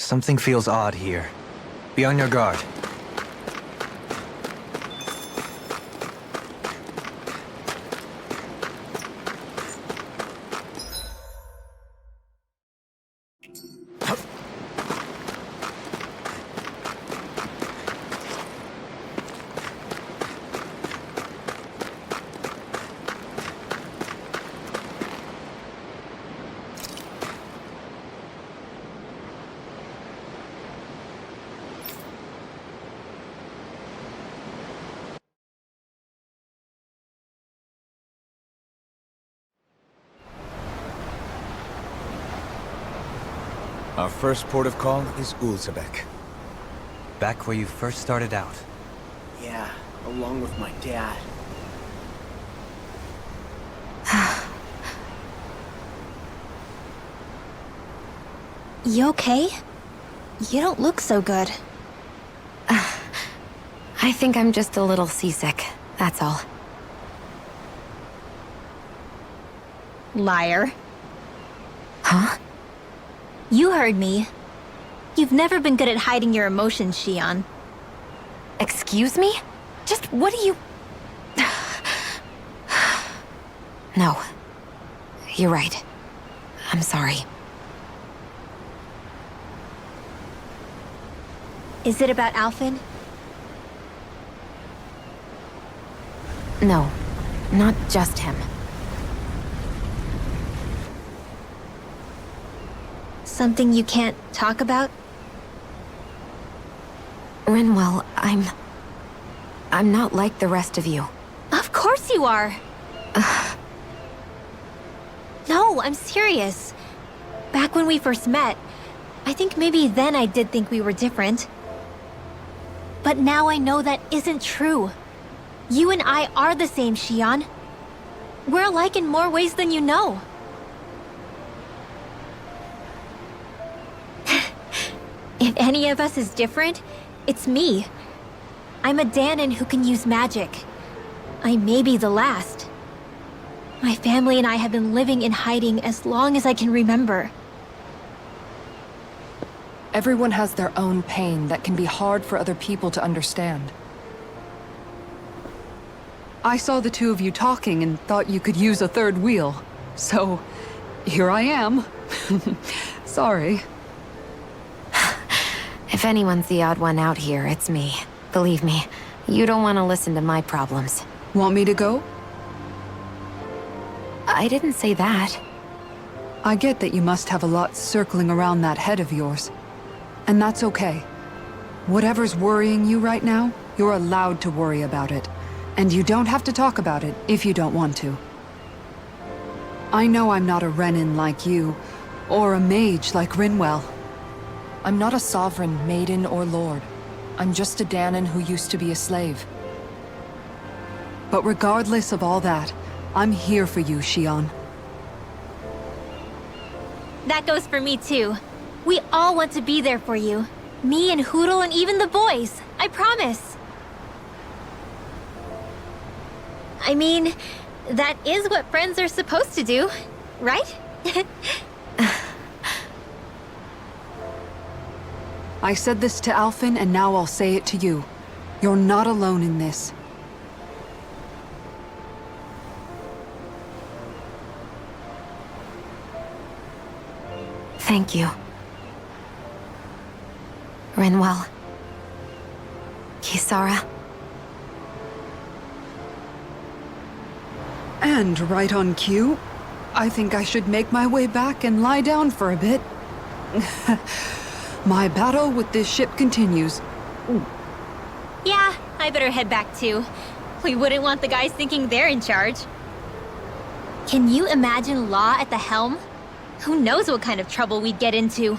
Something feels odd here. Be on your guard. Our first port of call is Ulzebek. Back where you first started out. Yeah, along with my dad. You okay? You don't look so good. I think I'm just a little seasick, that's all. Liar. Huh? You heard me. You've never been good at hiding your emotions, Shion. Excuse me? Just what do you... No. You're right. I'm sorry. Is it about Alphen? No. Not just him. Something you can't talk about? Rinwell, I'm not like the rest of you. Of course you are! No, I'm serious. Back when we first met, I think maybe then I did think we were different. But now I know that isn't true. You and I are the same, Shion. We're alike in more ways than you know. If any of us is different, it's me. I'm a Danon who can use magic. I may be the last. My family and I have been living in hiding as long as I can remember. Everyone has their own pain that can be hard for other people to understand. I saw the two of you talking and thought you could use a third wheel. So, here I am. Sorry. If anyone's the odd one out here, it's me. Believe me, you don't want to listen to my problems. Want me to go? I didn't say that. I get that you must have a lot circling around that head of yours. And that's okay. Whatever's worrying you right now, you're allowed to worry about it. And you don't have to talk about it if you don't want to. I know I'm not a Renin like you, or a mage like Rinwell. I'm not a sovereign, maiden, or lord. I'm just a Danon who used to be a slave. But regardless of all that, I'm here for you, Shion. That goes for me too. We all want to be there for you. Me and Hootle and even the boys. I promise. I mean, that is what friends are supposed to do, right? I said this to Alphen, and now I'll say it to you. You're not alone in this. Thank you. Rinwell. Kisara. And right on cue, I think I should make my way back and lie down for a bit. My battle with this ship continues. Yeah, I better head back too. We wouldn't want the guys thinking they're in charge. Can you imagine Law at the helm? Who knows what kind of trouble we'd get into?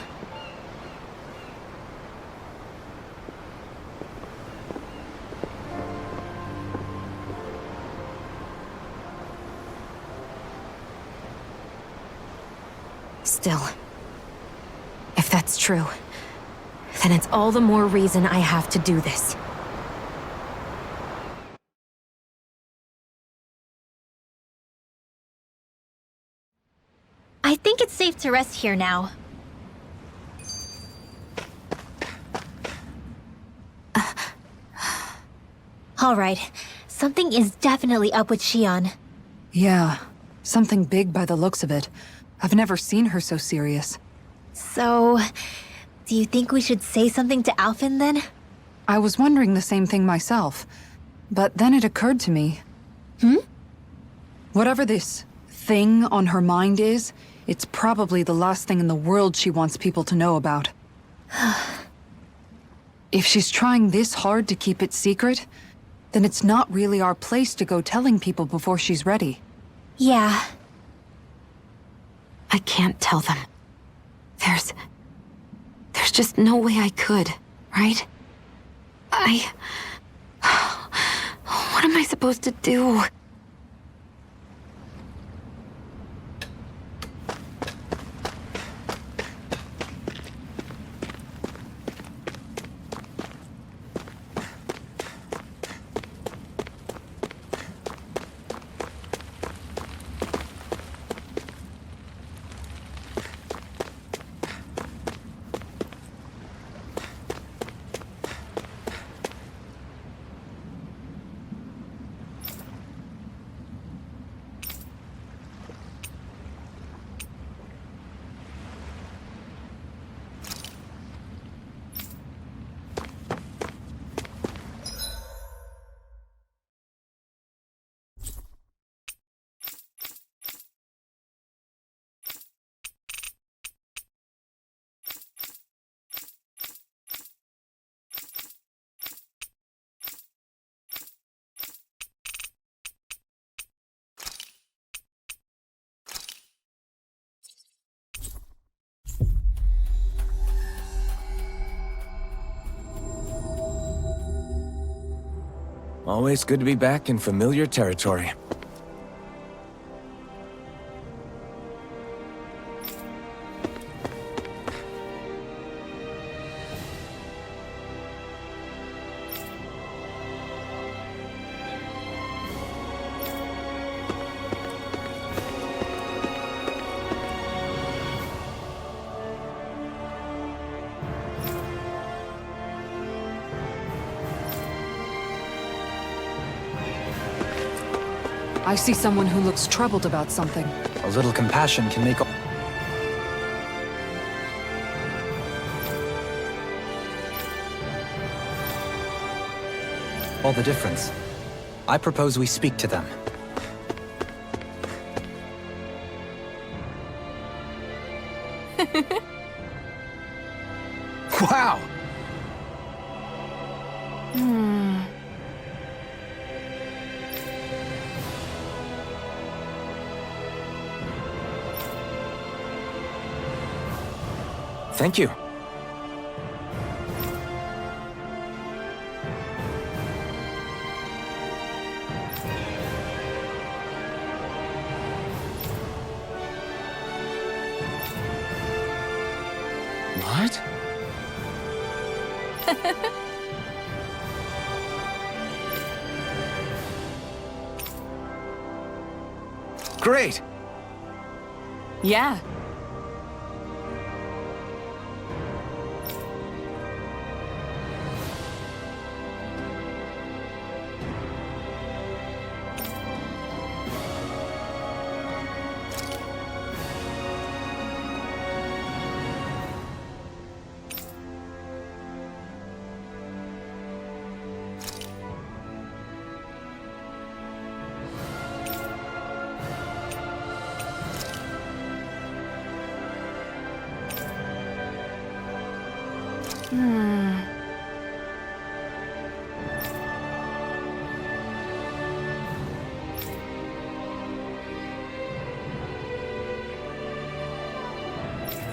Still, if that's true, then it's all the more reason I have to do this. I think it's safe to rest here now. Alright, something is definitely up with Shion. Yeah, something big by the looks of it. I've never seen her so serious. So, do you think we should say something to Alphen then? I was wondering the same thing myself, but then it occurred to me. Whatever this thing on her mind is, it's probably the last thing in the world she wants people to know about. If she's trying this hard to keep it secret, then it's not really our place to go telling people before she's ready. Yeah. I can't tell them. There's just no way I could, right? What am I supposed to do? Always good to be back in familiar territory. I see someone who looks troubled about something. A little compassion can make all the difference. I propose we speak to them. Wow! Thank you. What? Great! Yeah.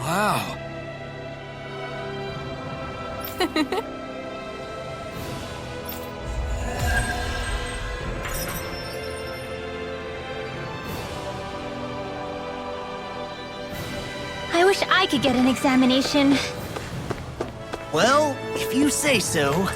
Wow. I wish I could get an examination. Well, if you say so.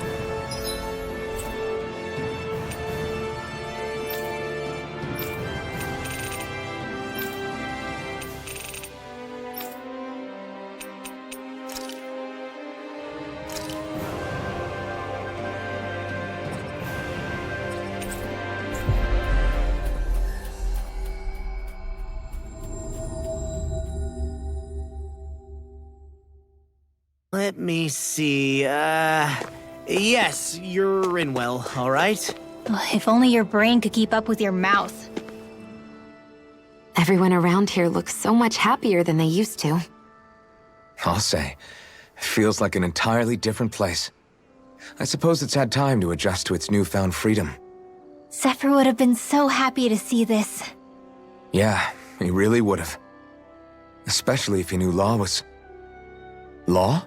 Let me see, yes, you're in well, alright? Ugh, if only your brain could keep up with your mouth. Everyone around here looks so much happier than they used to. I'll say, it feels like an entirely different place. I suppose it's had time to adjust to its newfound freedom. Zephyr would have been so happy to see this. Yeah, he really would have. Especially if he knew Law was... Law?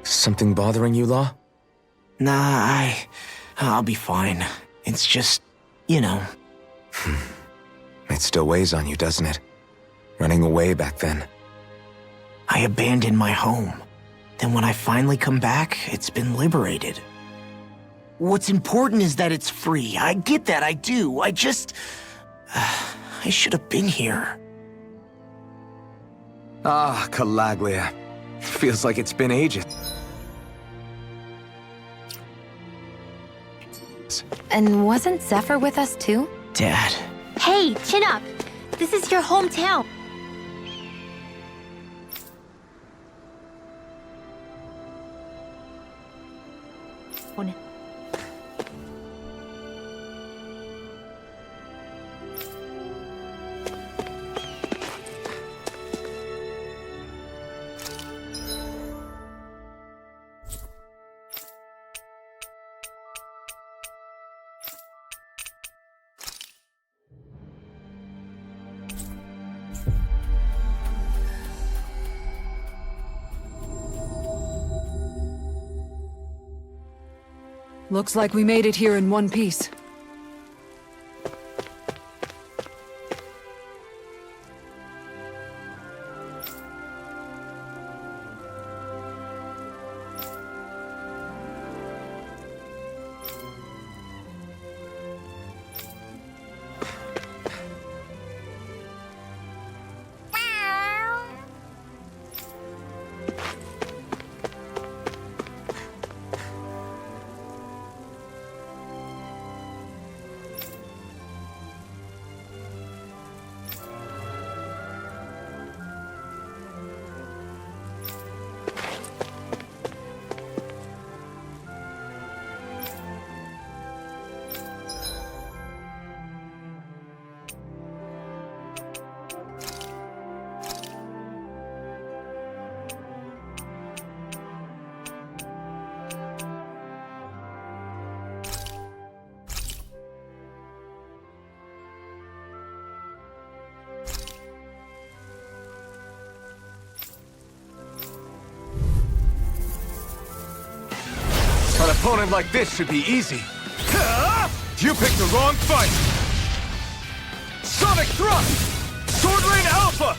Something bothering you, Law? Nah, I'll be fine. It's just, you know. It still weighs on you, doesn't it? Running away back then. I abandoned my home. Then when I finally come back, it's been liberated. What's important is that it's free. I get that, I do. I just... I should have been here. Ah, Calaglia. Feels like it's been ages. And wasn't Zephyr with us too? Dad. Hey, chin up! This is your hometown. Looks like we made it here in one piece. An opponent like this should be easy. You picked the wrong fight! Sonic Thrust! Sword Rain Alpha!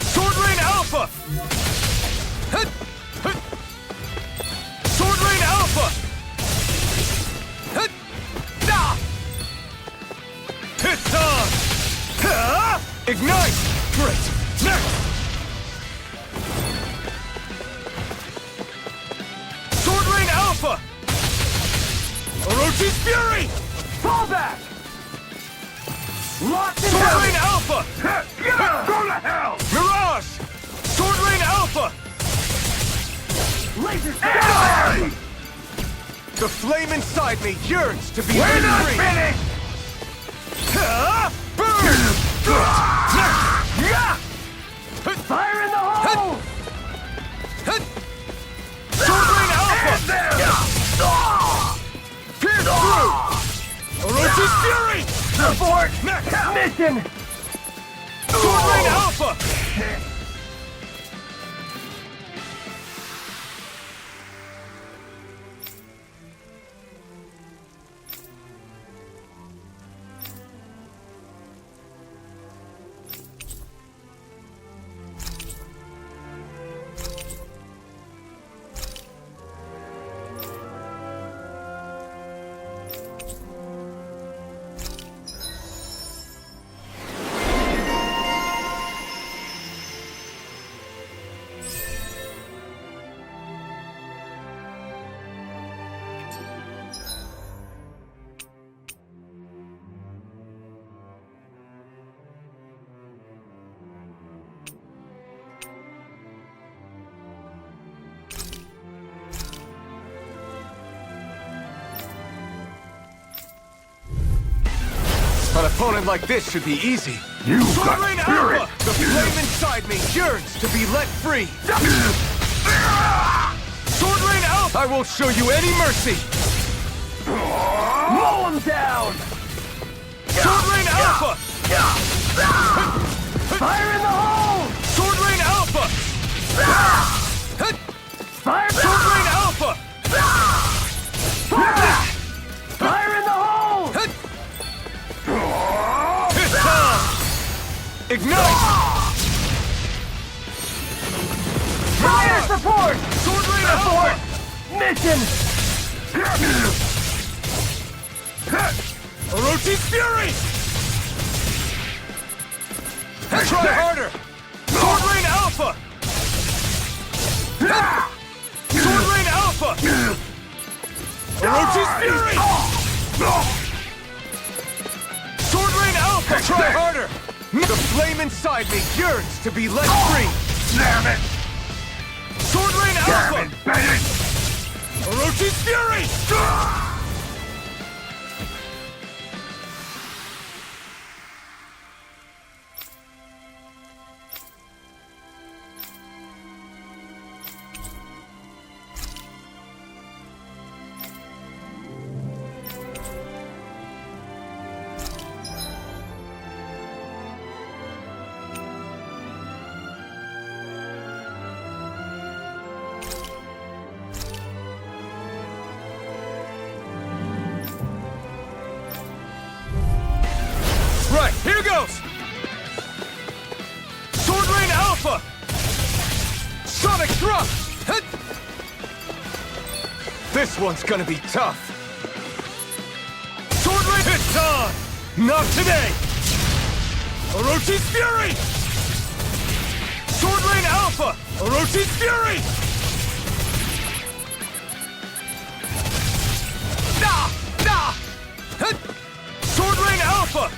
Sword Rain Alpha! Sword Rain Alpha! It's on! Ignite! Great! Next! Sword Rain Alpha! Orochi's Fury! Fall back! Sword Rain Alpha! Go to hell! Mirage! Sword Rain Alpha! Laser Sky! The flame inside me yearns to be free! We're not finished! Burn! Fire in the hole! Sword Rain Alpha! Pierce through! Orochi's Fury! Abort! Mission! Sword Rain Alpha! opponent like this should be easy. You Sword got Rain spirit! Alpha! The flame inside me yearns to be let free! Sword Rain Alpha! I won't show you any mercy! Mow him down! Sword Rain Alpha! Fire in the hole! Sword Rain Alpha! Fire! Sword Rain Alpha! Fire in the hole! It's time! Ignite! Fire support! Sword Rain Alpha! Mission! Orochi's Fury! Try harder! Sword Rain Alpha! Sword Rain Alpha! Orochi's Fury! Sword Rain Alpha! Try harder! The flame inside me yearns to be let free! Damn it! Sword Rain Damn Alpha! it, baby! Orochi's Fury! Right, here goes! Sword Rain Alpha! Sonic Thrust! Hit! This one's gonna be tough. Sword Rain It's on! Not today! Orochi's Fury! Sword Rain Alpha! Orochi's Fury! Ah! Ah! Hit! Sword Rain Alpha!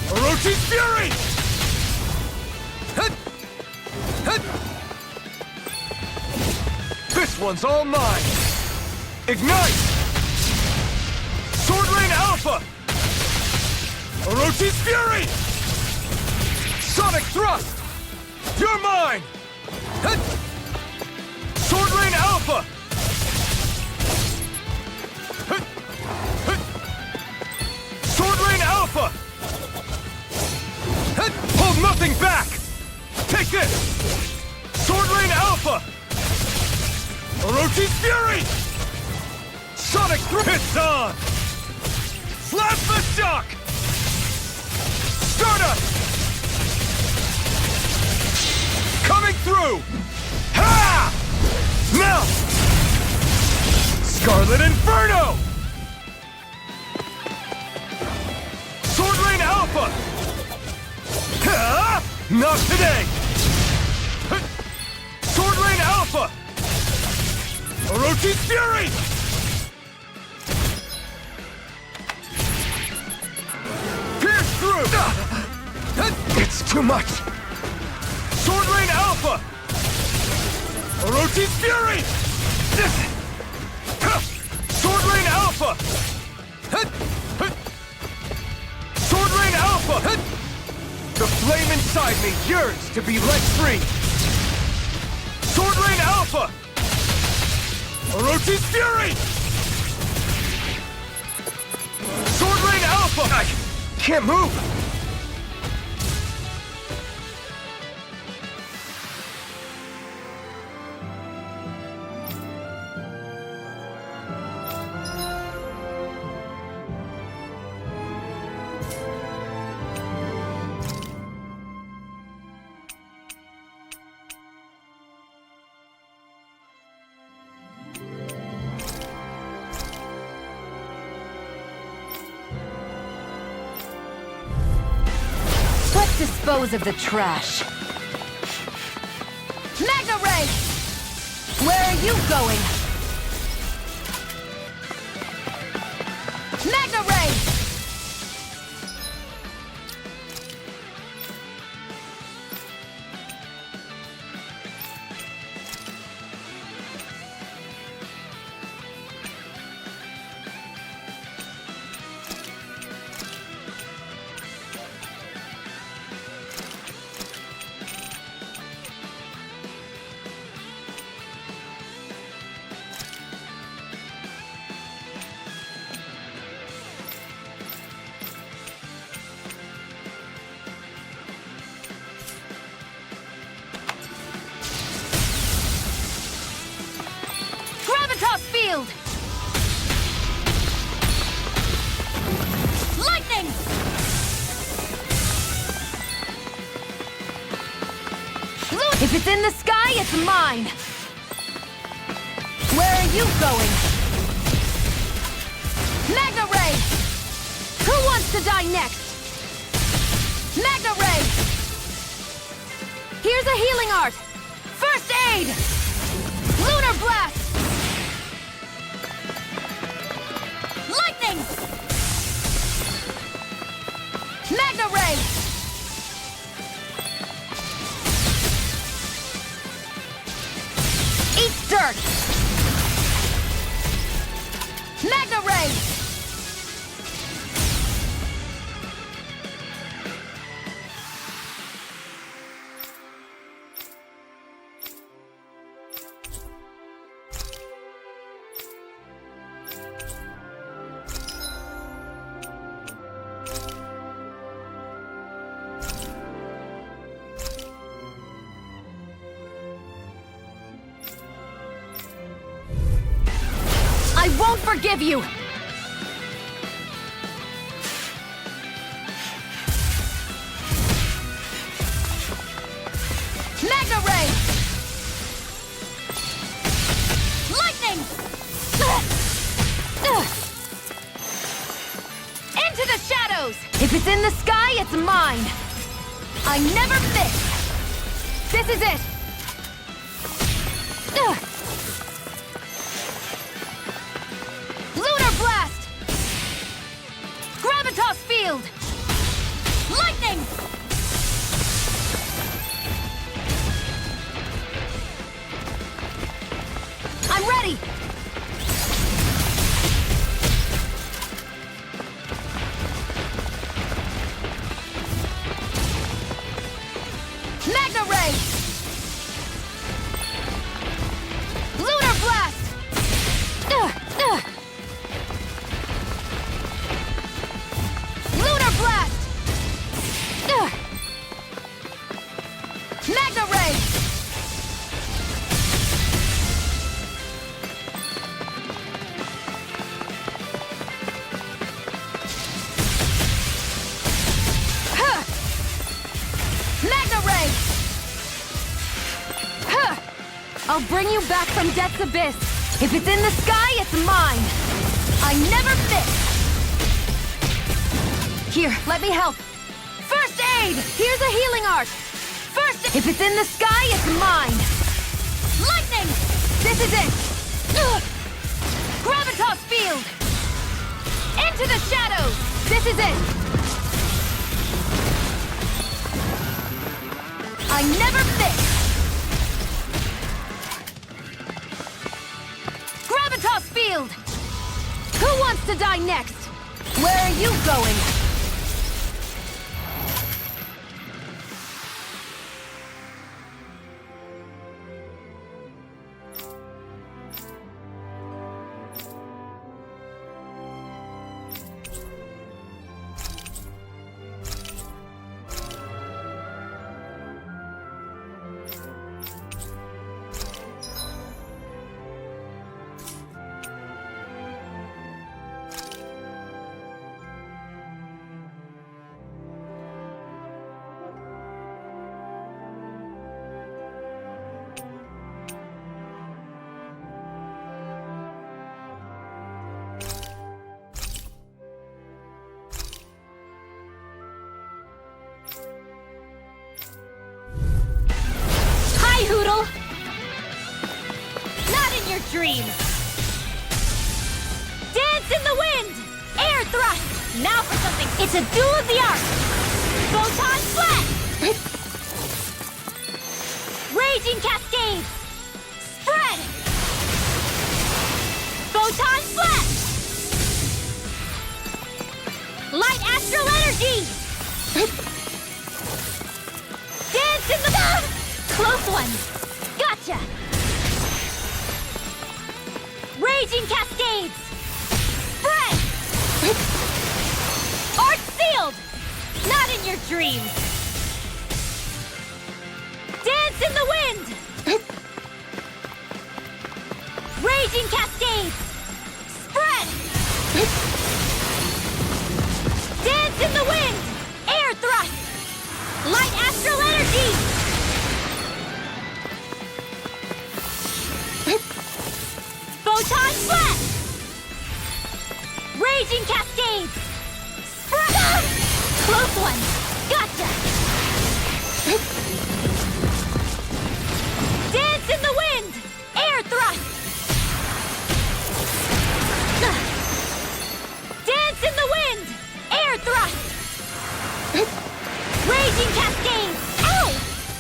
Orochi's Fury! Hit! Hit! This one's all mine! Ignite! Sword Rain Alpha! Orochi's Fury! Sonic Thrust! You're mine! Hit! Sword Rain Alpha! Hit! Hit! Sword Rain Alpha! Hit! Hold nothing back! Take this! Sword Rain Alpha! Orochi's Fury! Sonic Thrust! It's on! Plasma Shock! Stardust! Coming through! Ha! Now! Scarlet Inferno! Sword Rain Alpha! Ha! Not today! Sword Rain Alpha! Orochi's Fury! Pierce through! It's too much! Sword Rain Alpha! Orochi's Fury! Sword Rain Alpha! Sword Rain Alpha! The flame inside me yearns to be let free! Sword Rain Alpha! Orochi's Fury! Sword Rain Alpha! I can't move! Let's dispose of the trash. Magna Ray! Where are you going? Magna Ray! Gravitas Field! Lightning! If it's in the sky, it's mine! Where are you going? Magna Ray! Who wants to die next? Magna Ray! Here's a healing art! First aid! Lunar Blast! Lightning! Magna Ray! Eat dirt! Magna Ray! I won't forgive you! Magna Ray! Lightning! Into the shadows! If it's in the sky, it's mine! I never miss! This is it! Lunar Blast! Gravitas Field! Lightning! I'm ready! Magna Ray! Lunar Blast! Lunar Blast! Magna Ray! Huh! Magna Ray! Huh! I'll bring you back from Death's Abyss. If it's in the sky, it's mine. I never miss. Here, let me help. First aid! Here's a healing art. First, if it's in the sky, it's mine. Lightning! This is it. Gravitas Field! Into the shadows! This is it. I never miss. Gravitas Field! Who wants to die next? Where are you going? Hoodle! Not in your dreams! Dance in the wind! Air thrust! Now for something! It's a duel of the arts! Photon flat! Raging cascades! Spread! Photon flat! Light astral energy! Dance in the... Close one! Gotcha! Raging cascades! Spread! Art sealed! Not in your dreams! Dance in the wind! Raging cascades! Raging Cascades! Ah! Close one! Gotcha! Dance in the wind! Air thrust! Dance in the wind! Air thrust! Raging Cascades! Ow!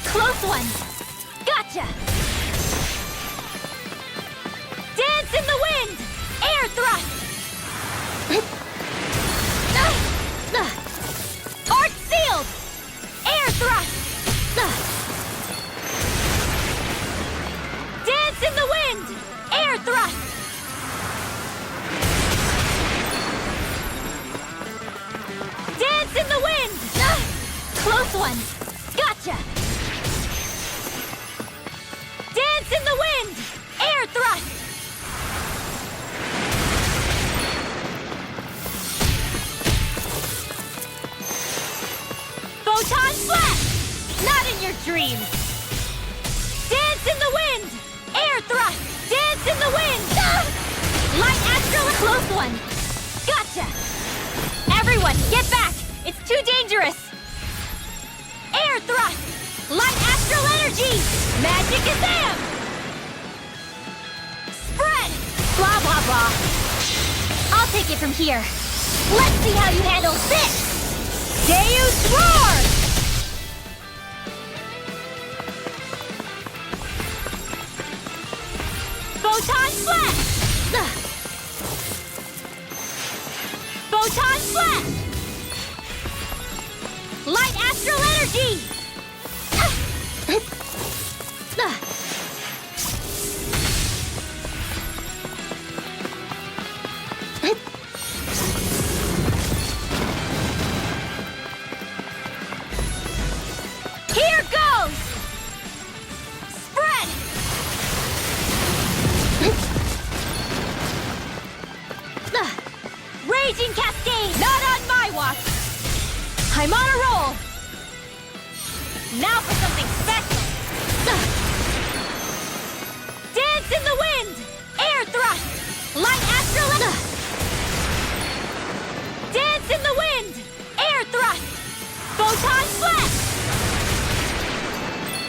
Close one! Gotcha! Dance in the wind! Air thrust! Arc sealed! Air thrust! Dance in the wind! Air thrust! Dance in the wind! Close one! Gotcha! Dance in the wind! Air thrust! Photon flash! Not in your dreams! Dance in the wind! Air thrust! Dance in the wind! Light astral... Close one! Gotcha! Everyone, get back! It's too dangerous! Air thrust! Light astral energy! Magic Azam! Spread! Blah, blah, blah. I'll take it from here. Let's see how you handle this! Deus Roar! Photon Flash! Photon Flash! Light Astral Energy! Here goes! Spread! Raging Cascade! Not on my watch! I'm on a roll! Now for something special! Dance in the wind! Air thrust! Light astral... Dance in the wind! Air thrust! Photon flash!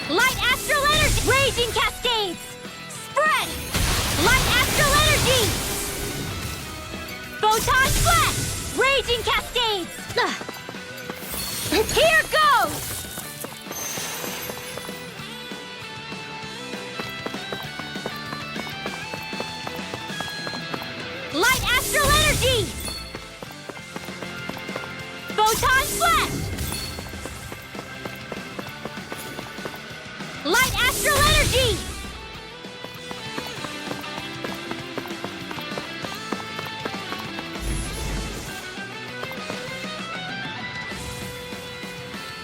Light astral energy! Raging Cascades! Spread! Light astral energy! Photon flash! Raging Cascades! Here goes! Light astral energy! Photon flash! Light astral energy!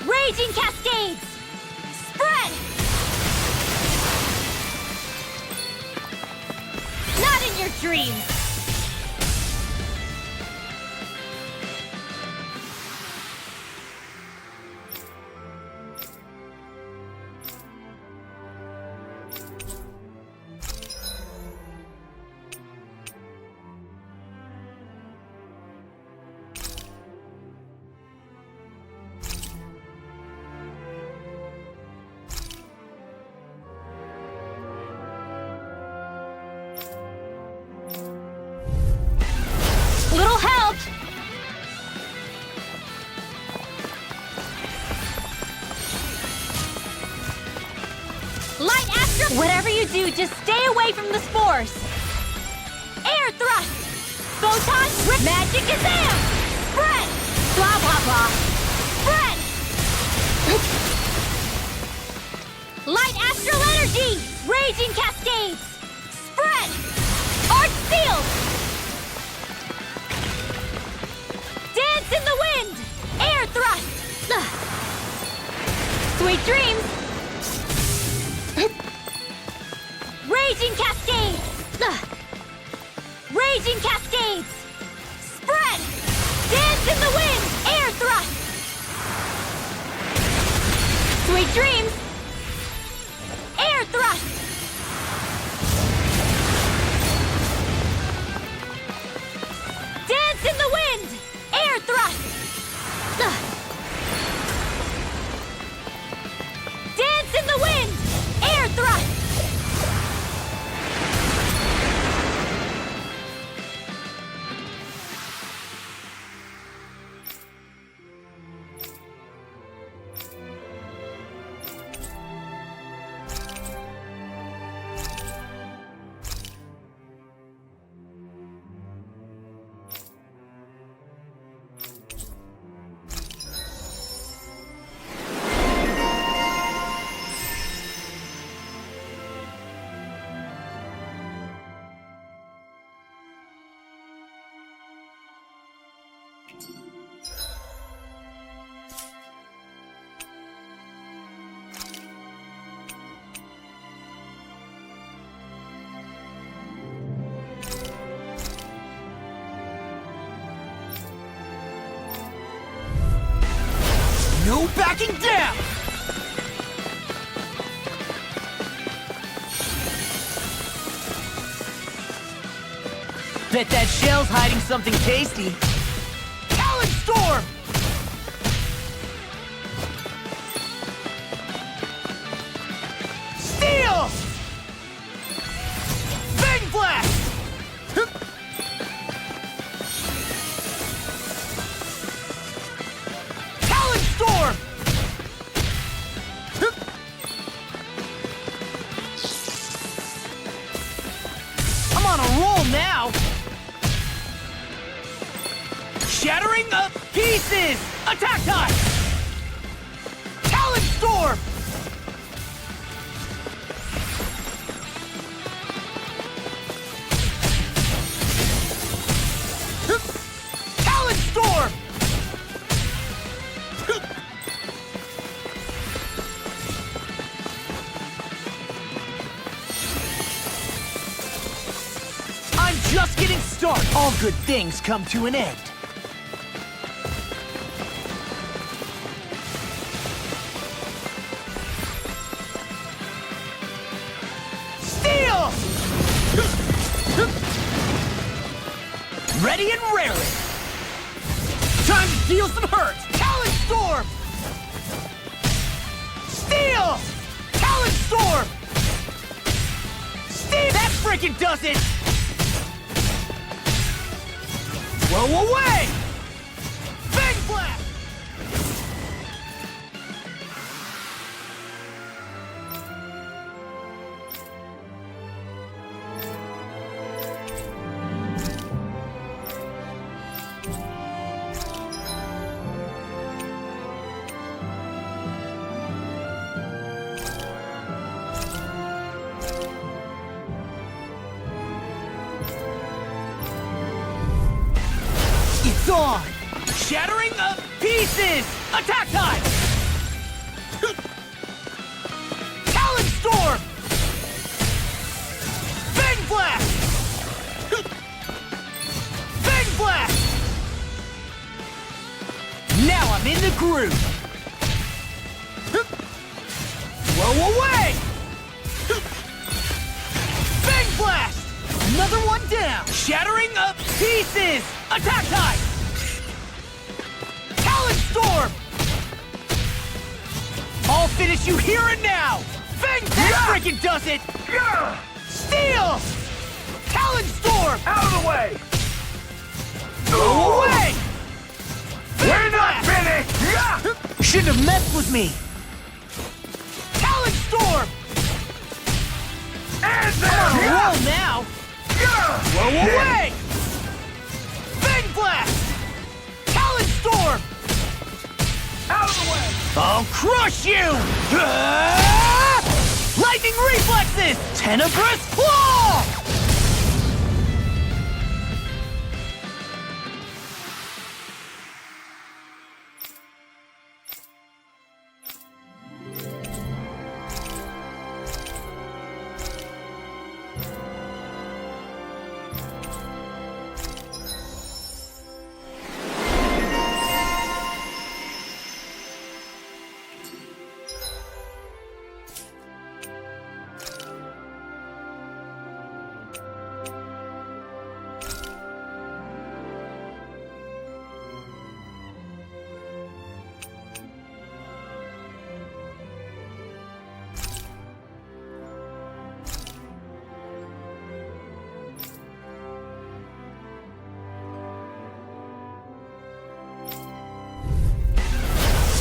Raging Cascades! Spread! Not in your dreams! Little help! Light astral... Whatever you do, just stay away from the spores! Air thrust! Photon... Magic Azam! Spread! Blah, blah, blah! Spread! Light astral energy! Raging Cascades! Spread! Arc sealed! Dance in the wind! Air thrust! Sweet dreams! Raging Cascades! Raging Cascades! Spread! Dance in the wind! Air thrust! Sweet dreams! Air thrust! Dance in the No backing down! Bet that shell's hiding something tasty. Talon Storm! Steel! Fang Blast! Talon Storm! I'm on a roll now! Shattering up pieces! Attack time! Talon Storm! Talon Storm! I'm just getting started. All good things come to an end. Steel! Ready and raring. Time to deal some hurt. Talon Storm! Steel! Talon Storm! Steel! That frickin' does it! Blow away! Fang Blast! It's on! Shattering up pieces! Attack time! Talon Storm! Fang Blast! Fang Blast! Now I'm in the groove! Blow away! Fang Blast! Another one down! Shattering up pieces! Attack time! Talon Storm! I'll finish you here and now! Fang! That freaking does it! Yeah! Steel! Talon Storm! Out of the way! Go away! We're not finished! Yeah! Shouldn't have messed with me! Talon Storm! And I'm on a there! roll now! Yeah! Blow away! Fang Blast! Talon Storm! Out of the way! I'll crush you! Ah! Lightning Reflexes! Tenebrous Claw!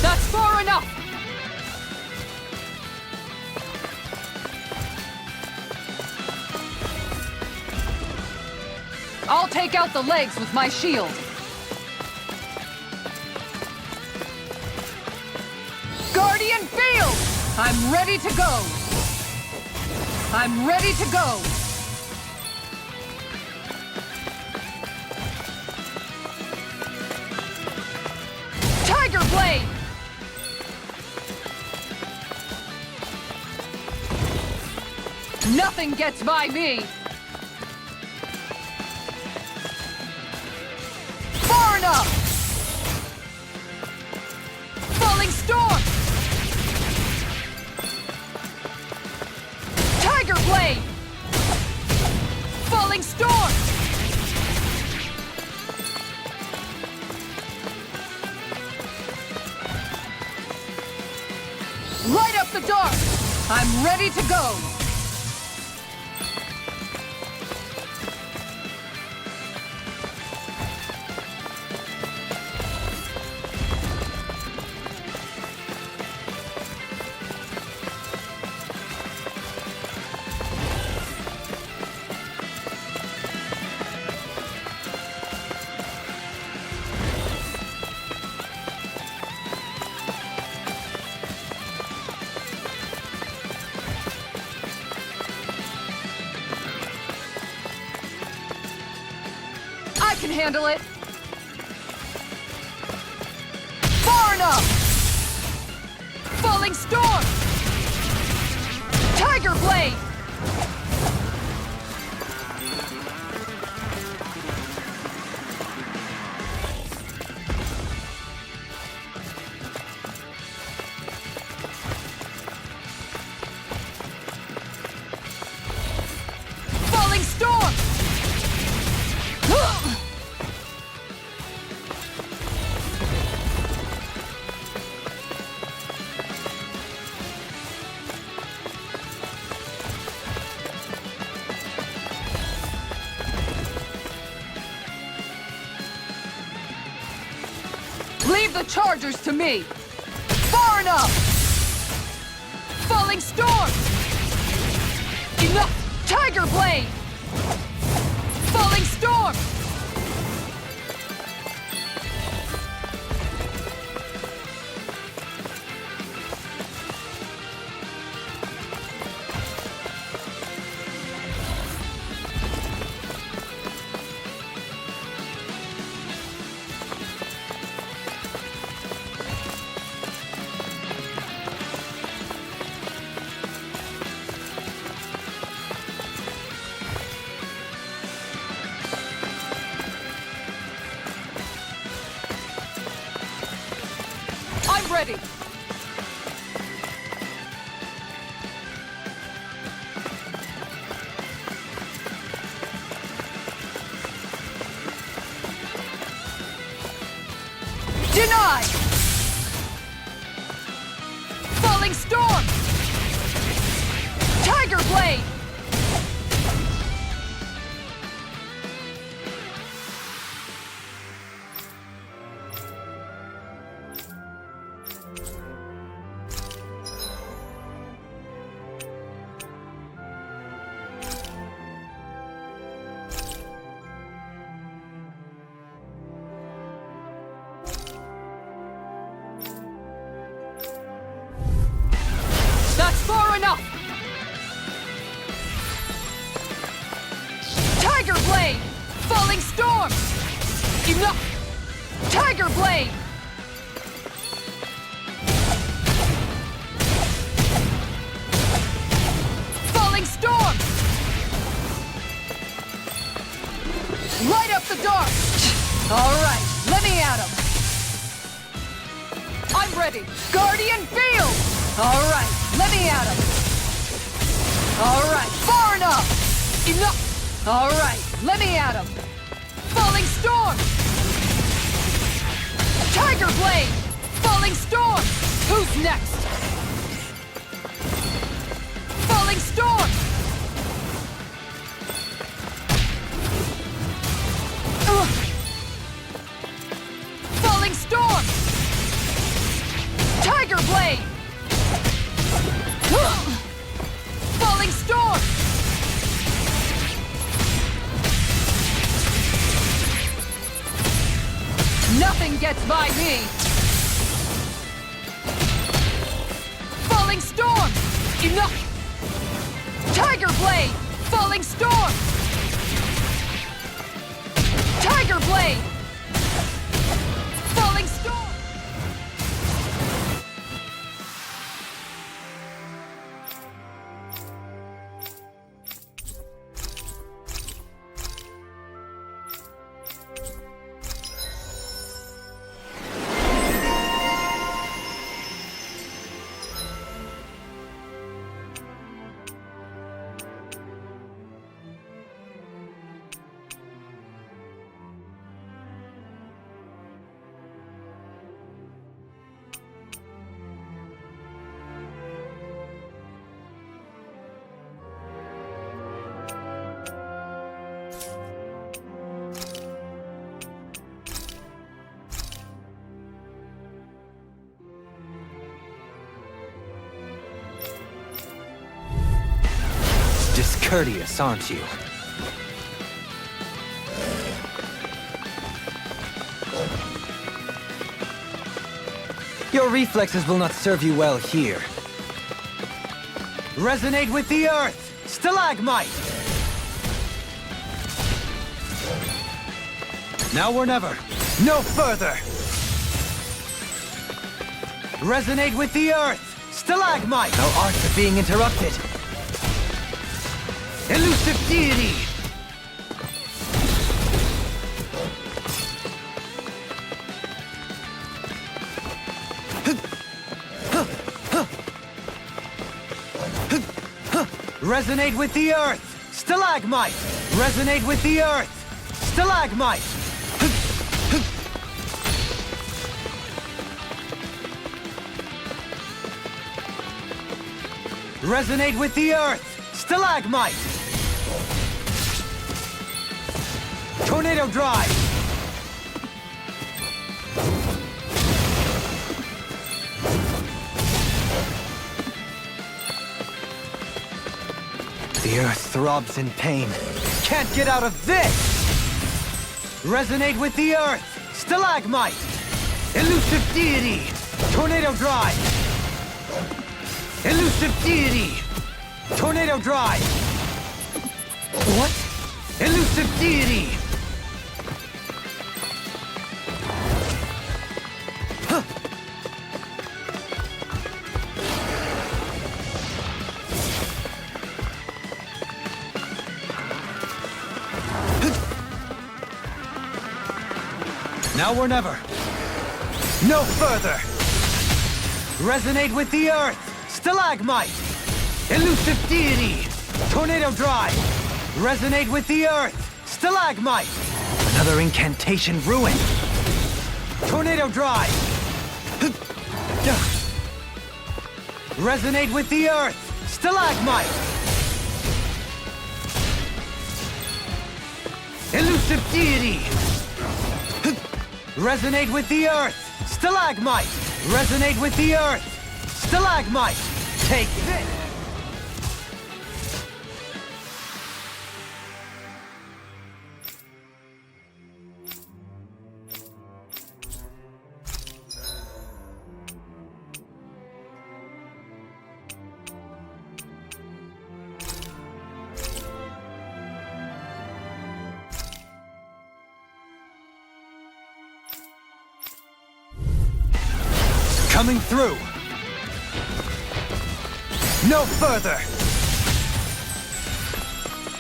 That's far enough! I'll take out the legs with my shield. Guardian Field! I'm ready to go! I'm ready to go! Nothing gets by me! Far enough! Falling storm! Tiger blade! Falling storm! Light up the dark! I'm ready to go! I can handle it! Far enough! Falling storm! Tiger blade! Falling storm! Leave the chargers to me! Far enough! Falling storm! Enough! Tiger blade! Falling storm! I'm ready! Denied! Falling storm! Tiger blade! That's far enough! Tiger blade! Falling storm! Enough! Tiger blade! Falling storm! Light up the dark! Alright, let me at him! I'm ready! Guardian field! Alright, let me at him! Alright, far enough! Enough! Alright, let me at him! Falling storm! Tiger blade! Falling storm! Who's next? Falling storm! Ugh. Falling storm! Tiger blade! Falling storm! Nothing gets by me! Falling storm! Enough! Tiger blade! Falling storm! Tiger blade! Falling storm! Discourteous, aren't you? Your reflexes will not serve you well here. Resonate with the earth! Stalagmite! Now or never. No further! Resonate with the earth! Stalagmite! Our arts are being interrupted. Elusive deity! Resonate with the earth! Stalagmite! Resonate with the earth! Stalagmite! Resonate with the earth! Stalagmite! Tornado Drive! The earth throbs in pain. Can't get out of this! Resonate with the earth! Stalagmite! Elusive deity! Tornado Drive! Elusive deity! Tornado Drive! What? Elusive deity! Huh. Now or never. No further! Resonate with the earth! Stalagmite! Elusive deity! Tornado Drive! Resonate with the earth! Stalagmite! Another incantation ruined! Tornado Drive! Resonate with the earth! Stalagmite! Elusive deity! Resonate with the earth! Stalagmite! Resonate with the earth! Stalagmite! Take this! Coming through! No further!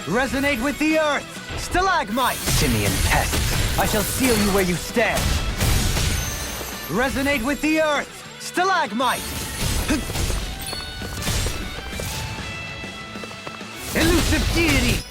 Resonate with the earth! Stalagmite! Simian pests! I shall seal you where you stand! Resonate with the earth! Stalagmite! Elusive deity!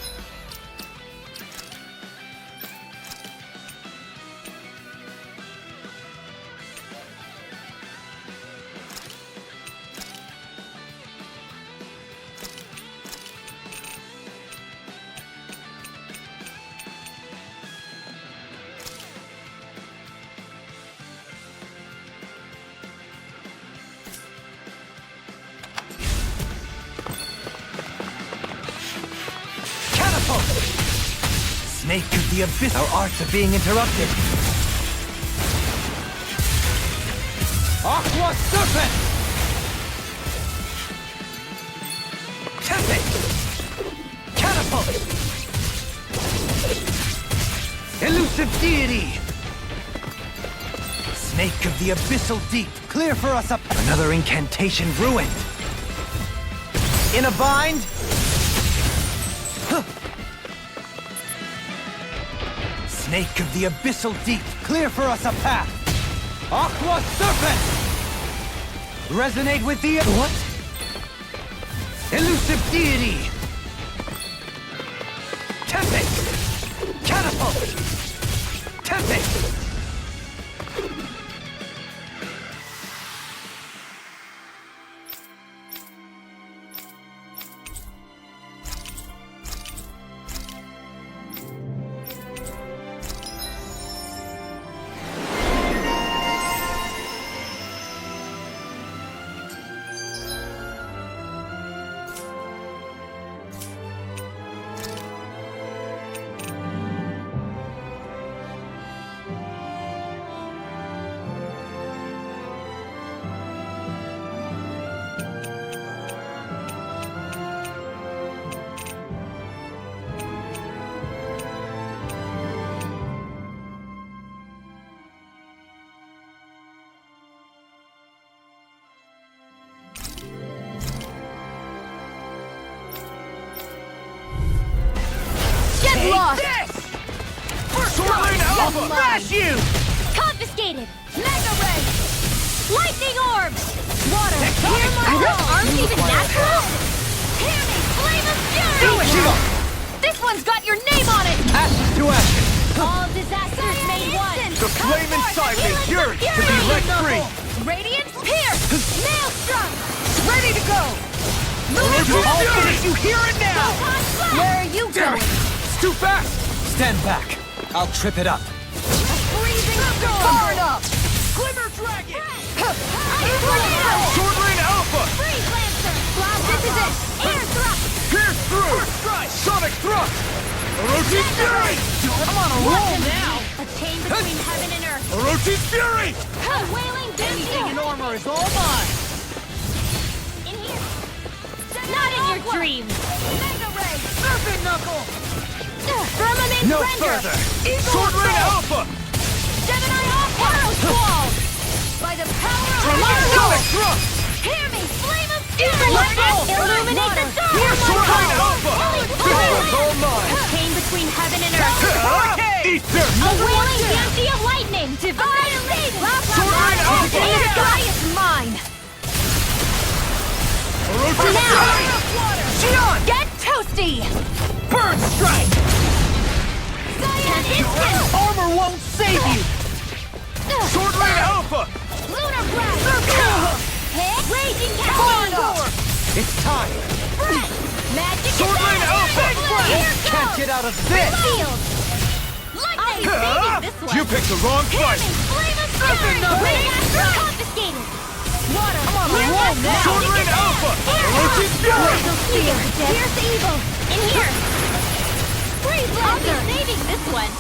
Snake of the abyss! Our arts are being interrupted! Aqua Serpent! Tempest! Catapult! Elusive deity! Snake of the abyssal deep! Clear for us up! Another incantation ruined! In a bind? Huh. Snake of the abyssal deep, clear for us a path! Aqua Serpent! Resonate with the... What? Elusive deity! Tempest! Catapult! Tempest! I'll smash you! Confiscated! Mega Ray! Lightning Orbs! Water! Hear my Are those arms even natural? Hear me! Flame of Fury! Do it, Shiva! This one's got your name on it! Ashes to ashes. All disasters made one! The flame inside me yearns to be let free! Radiant Pierce! Maelstrom! Ready to go! I'll finish you here and now! Photon Blast! Where are you Damn going? it! It's too fast! Stand back. I'll trip it up. Freezing Storm! Far enough! Glimmer Dragon! Ice Tornado! Sword Rain Alpha! Freeze Lancer! This is it! Air Thrust! Pierce through! Sonic Thrust! Orochi's Fury! I'm on a roll now! A chain between heaven and earth! Orochi's Fury! A wailing Anything in Doomed! armor is all mine! In here! Not in your dreams! Mega Ray! Serpent Knuckle! Firmament No Render! further. Sword Rain Alpha! Gemini Arrow Squall! By the power of Sonic Arrow! Thrust! Hear me! Flame of Fury! Illuminate the dark! Sword Rain Alpha! This one's all mine! Chain between heaven and earth! Eat this! A wailing Banshee of Lightning! Divine Lead! Sword Rain Alpha! The sky is mine! Orochi's Now! Fury! Xion! Get toasty! Burn Strike! Cyan Instant! Armor won't save you! Sword Rain Alpha! Lunar Blast! Hit! Raging Castle! It's time. Magic Sword Rain Alpha! Here Can't goes! get out of this. Field! Lightning! Saving this one! You picked the wrong fight! Flame of Fury! Reactor confiscated! Water! I'm on a roll now. Sword Rain Alpha! Orochi's Fury! Here's the evil! In here! Freeze Lancer! I'll be saving this one!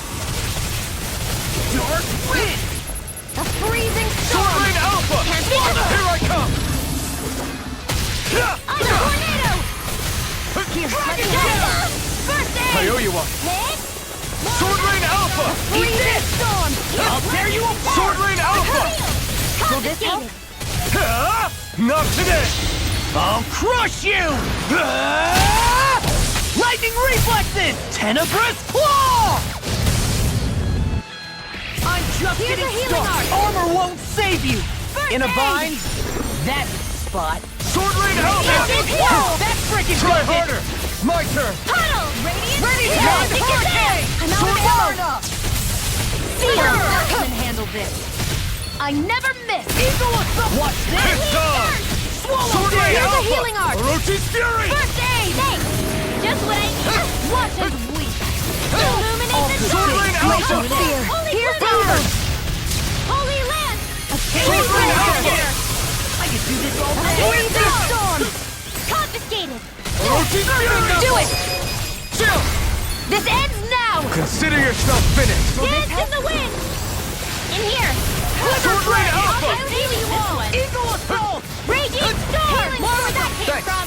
Dark Wind! A freezing Sword storm! Rain Alpha! Can't be able! Here I come! I'm a tornado! Dragon First aid! I owe you one! Hit! Sword Rain Alpha! Freezing storm! I'll tear you apart! Sword Rain Alpha! Confiscated! Not today! I'll crush you! Lightning Reflexes! Tenebrous Claw! I'm just Here's getting a healing started! art. Armor won't save you! In a bind? That spot! Sword Rain Alpha! Whoa, that freaking Try took it. harder! My turn! Puddle! Radiant! Ready to Here, launch take it hurricane! down. I'm out Sword of far ammo! enough! Seal! Can handle this! I never miss! Eagle Assault! Watch this! It's on! Sword Rain Here's a Alpha! healing art. Orochi's Fury! First aid! Thanks! Just what I need! Watch us weep! Illuminate the Sword dark! Rain Alpha! Holy Here's Glitter! Timbers! Holy Lance! Sword Rain Alpha! I can do this all day! Freezing storm! Confiscated! Orochi's Fury! Do it! Chill! This ends now! Consider yourself finished! Dance in the wind! In here! Sword Rain Alpha! I'll heal you all! Eagle Assault! Raging storm! More where that came Thanks. from!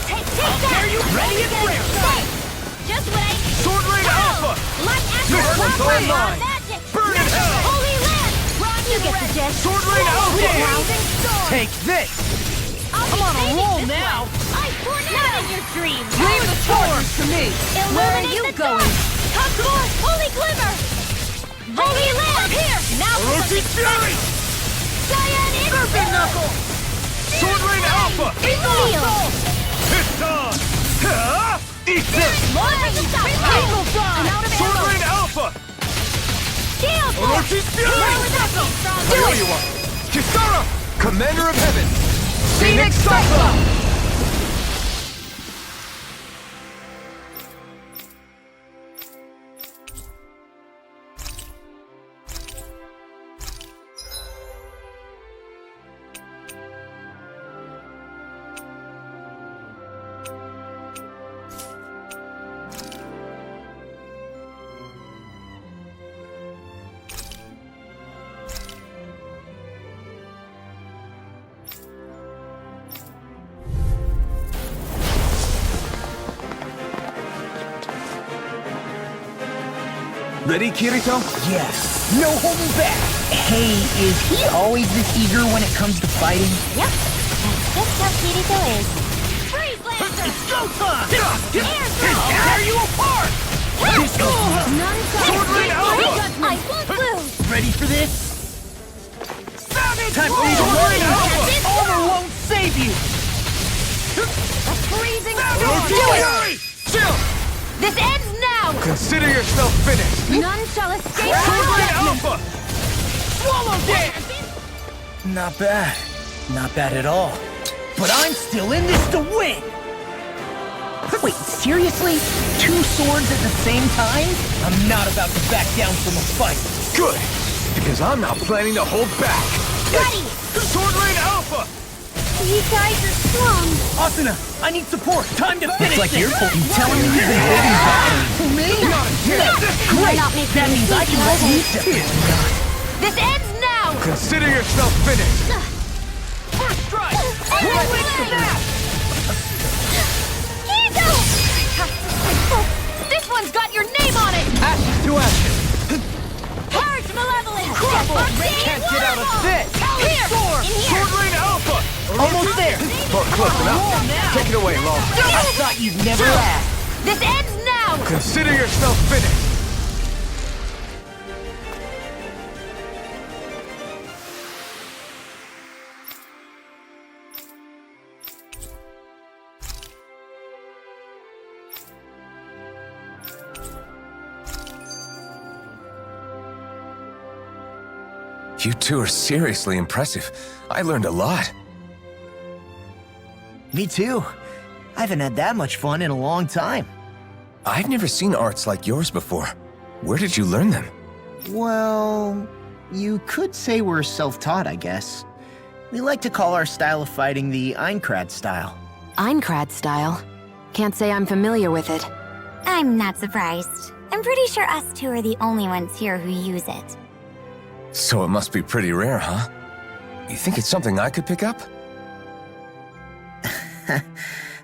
Take that! Dare you ready and rare! Stay! Just what I need! Sword Rain Alpha! Light after This one's all mine. Magic! Burn in hell! Holy Land! You get the gist! Sword Rain Alpha! Rising storm! Take this. I'm on a roll now. I tornado! Not in your dreams! Leave the charges to me! Illuminate you the going? dark! Come forth! Holy Glimmer! Holy Land! Here! Now for Orochi's Fury! Cyan Serpent Knuckle! Sword Rain Alpha! Seal! It's on! Eat this! Launching the stop! Eagle Dive! I'm out of Sword ammo! Rain Alpha! Gale Force! Orochi's Fury! Where was that came from? I owe you one! Kisara! Commander of Heaven! Phoenix Cyclone! Ready, Kirito? Yes. No holding back. Hey, is he always this eager when it comes to fighting? Yep. That's just how Kirito is. Freeze Lancer! It's go time! Air I'll tear you apart! None Sword Rain Alpha! I ready for this? Savage Time for you to Sword learn! Alpha! Armor won't save you! A freezing Savage storm! Fury! Chill! This ends now! Consider yourself finished! None shall escape Sword my Rain judgment! Alpha! Swallow dance! Not bad. Not bad at all. But I'm still in this to win! Wait, seriously? 2 swords at the same time? I'm not about to back down from a fight. Good! Because I'm not planning to hold back! Ready! Sword Rain Alpha! You guys are strong! Asuna, I need support. Time to finish like this. your fault. You telling me you've been holding back for me? Great! Not making That means I can let you step in. This ends now! Consider yourself finished! First strike! Kizo! This one's got your name on it! Ashes to ashes. Purge Malevolence! Can't get out of this. Here! In here! Sword Rain Alpha! Almost there. Oh, close enough. Take it away, Law. I thought you'd never ask. This ends now! Consider yourself finished! You two are seriously impressive. I learned a lot. Me too. I haven't had that much fun in a long time. I've never seen arts like yours before. Where did you learn them? Well, you could say we're self-taught, I guess. We like to call our style of fighting the Aincrad style. Aincrad style? Can't say I'm familiar with it. I'm not surprised. I'm pretty sure us two are the only ones here who use it. So it must be pretty rare, huh? You think it's something I could pick up?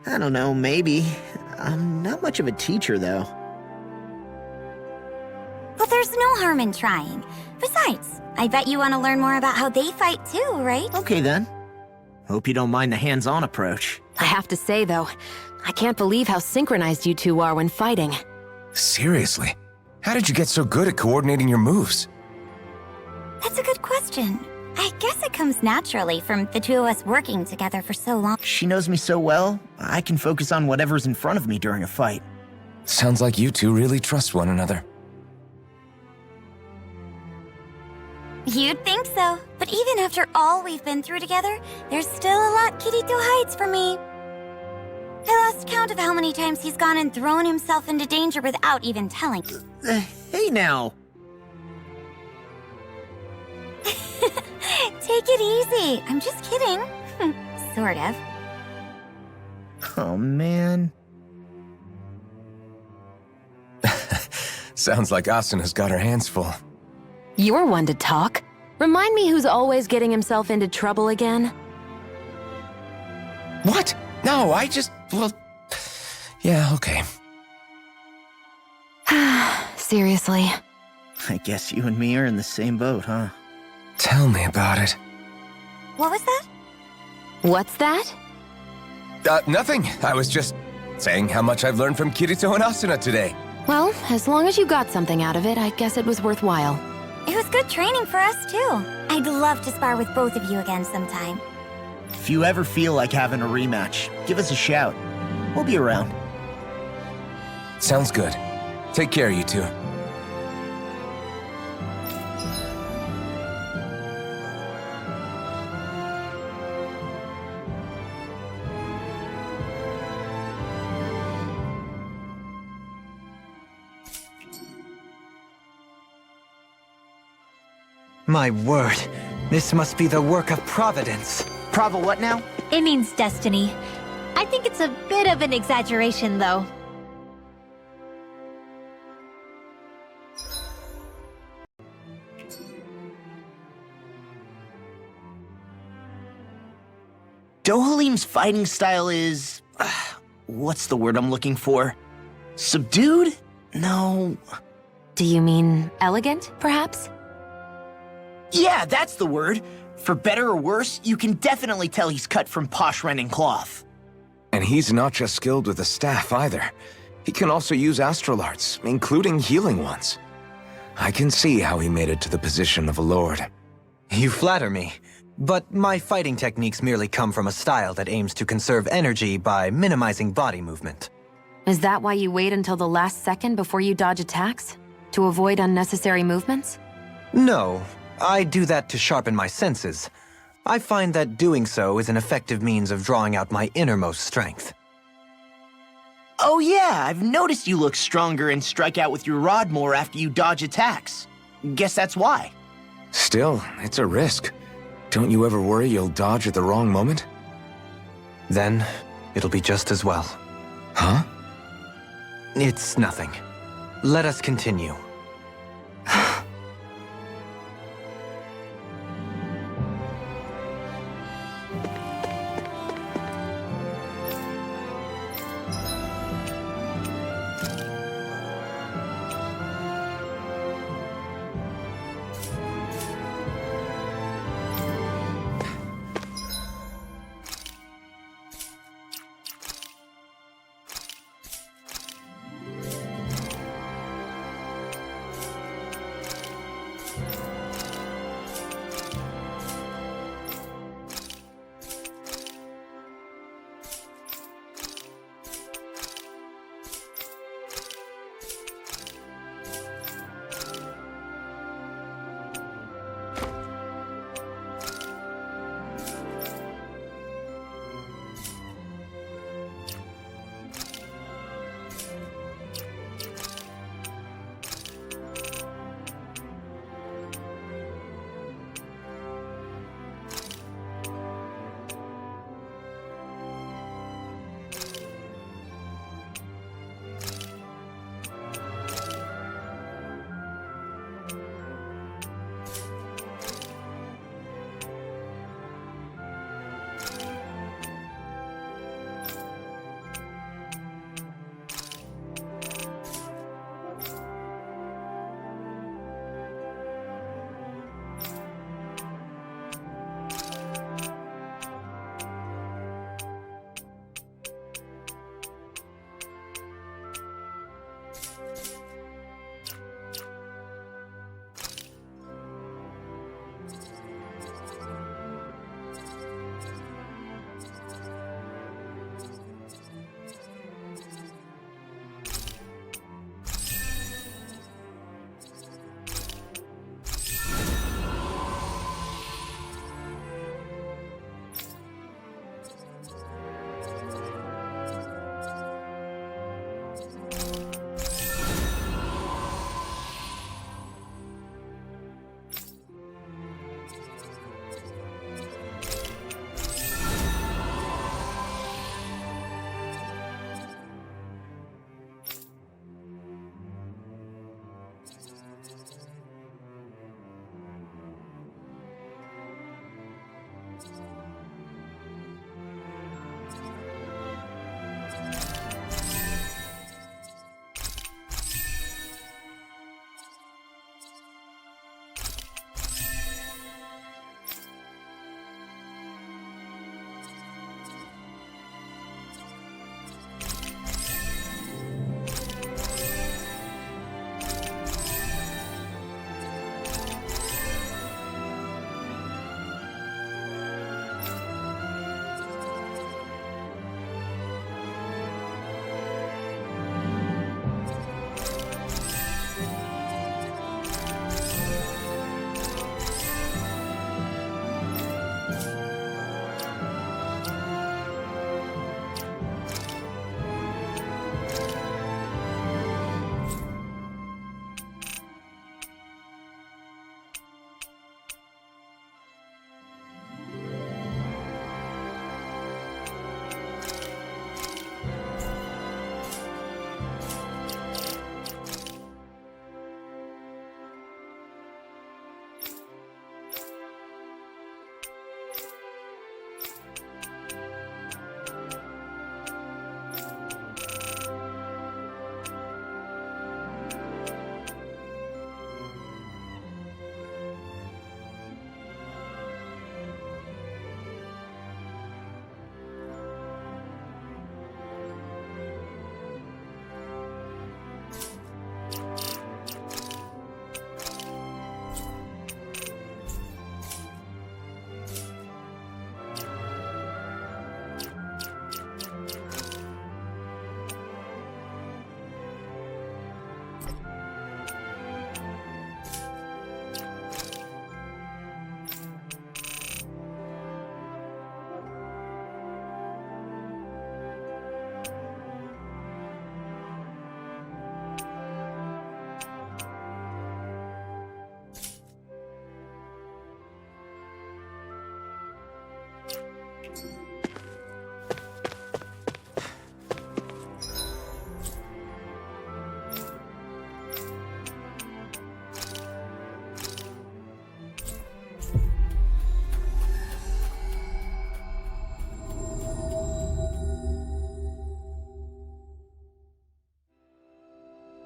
I don't know, maybe. I'm not much of a teacher, though. Well, there's no harm in trying. Besides, I bet you want to learn more about how they fight too, right? Okay, then. Hope you don't mind the hands-on approach. I have to say, though, I can't believe how synchronized you two are when fighting. Seriously? How did you get so good at coordinating your moves? That's a good question. I guess it comes naturally from the two of us working together for so long. She knows me so well, I can focus on whatever's in front of me during a fight. Sounds like you two really trust one another. You'd think so. But even after all we've been through together, there's still a lot Kirito hides from me. I lost count of how many times he's gone and thrown himself into danger without even telling. Hey now! Take it easy. I'm just kidding. Sort of. Oh, man. Sounds like Asuna's got her hands full. You're one to talk. Remind me who's always getting himself into trouble again. What? No, I just... well... Yeah, okay. Seriously. I guess you and me are in the same boat, huh? Tell me about it. What was that? What's that? Nothing. I was just saying how much I've learned from Kirito and Asuna today. Well, as long as you got something out of it, I guess it was worthwhile. It was good training for us, too. I'd love to spar with both of you again sometime. If you ever feel like having a rematch, give us a shout. We'll be around. Sounds good. Take care, you two. My word, this must be the work of Providence. Prava what now? It means destiny. I think it's a bit of an exaggeration, though. Dohalim's fighting style is... what's the word I'm looking for? Subdued? No... Do you mean elegant, perhaps? Yeah, that's the word. For better or worse, you can definitely tell he's cut from posh Renin cloth. And he's not just skilled with the staff either. He can also use astral arts, including healing ones. I can see how he made it to the position of a lord. You flatter me. But my fighting techniques merely come from a style that aims to conserve energy by minimizing body movement. Is that why you wait until the last second before you dodge attacks? To avoid unnecessary movements? No, I do that to sharpen my senses. I find that doing so is an effective means of drawing out my innermost strength. Oh yeah, I've noticed you look stronger and strike out with your rod more after you dodge attacks. Guess that's why. Still, it's a risk. Don't you ever worry you'll dodge at the wrong moment? Then, it'll be just as well. Huh? It's nothing. Let us continue.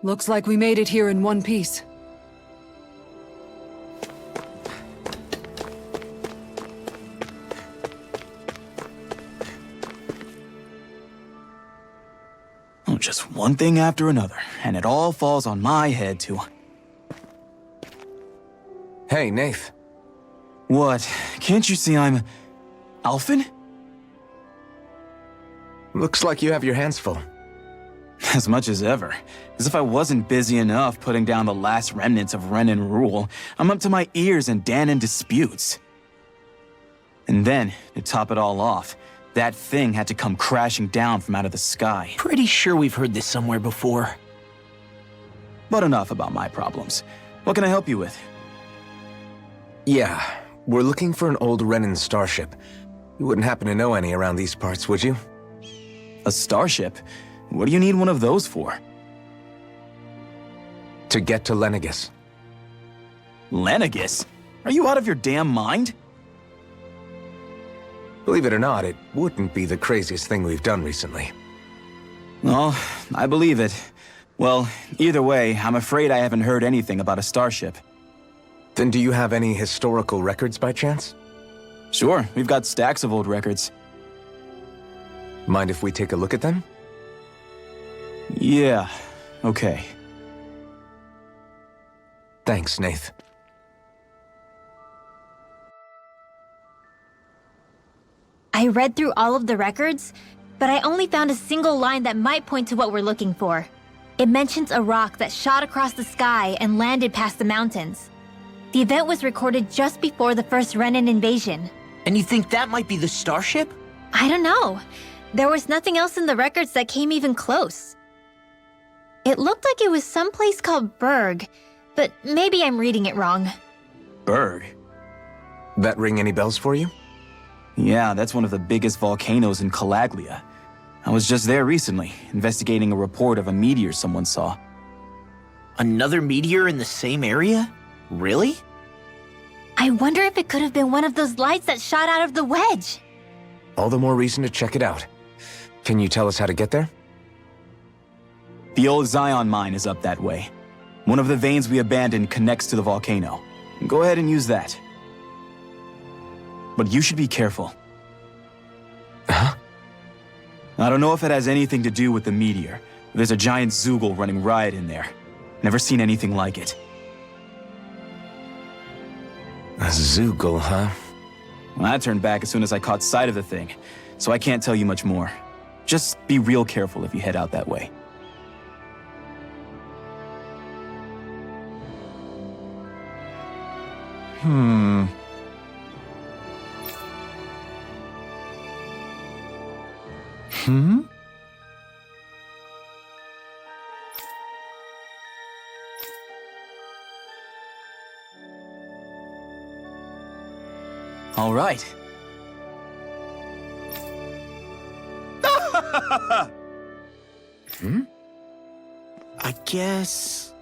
Looks like we made it here in one piece. Oh, just one thing after another, and it all falls on my head to... Hey, Nath. What? Can't you see I'm... Alphen? Looks like you have your hands full. As much as ever. As if I wasn't busy enough putting down the last remnants of Renan rule, I'm up to my ears in Dahnan disputes. And then, to top it all off, that thing had to come crashing down from out of the sky. Pretty sure we've heard this somewhere before. But enough about my problems. What can I help you with? Yeah, we're looking for an old Renan starship. You wouldn't happen to know any around these parts, would you? A starship? What do you need one of those for? To get to Lenegis. Lenegis? Are you out of your damn mind? Believe it or not, it wouldn't be the craziest thing we've done recently. Well, I believe it. Well, either way, I'm afraid I haven't heard anything about a starship. Then do you have any historical records by chance? Sure, we've got stacks of old records. Mind if we take a look at them? Yeah, okay. Thanks, Nath. I read through all of the records, but I only found a single line that might point to what we're looking for. It mentions a rock that shot across the sky and landed past the mountains. The event was recorded just before the first Renan invasion. And you think that might be the starship? I don't know. There was nothing else in the records that came even close. It looked like it was someplace called Berg, but maybe I'm reading it wrong. Berg? That ring any bells for you? Yeah, that's one of the biggest volcanoes in Calaglia. I was just there recently, investigating a report of a meteor someone saw. Another meteor in the same area? Really? I wonder if it could have been one of those lights that shot out of the wedge. All the more reason to check it out. Can you tell us how to get there? The old Zion mine is up that way. One of the veins we abandoned connects to the volcano. Go ahead and use that. But you should be careful. Huh? I don't know if it has anything to do with the meteor. There's a giant Zoogle running riot in there. Never seen anything like it. A Zoogle, huh? Well, I turned back as soon as I caught sight of the thing, so I can't tell you much more. Just be real careful if you head out that way. All right. I guess...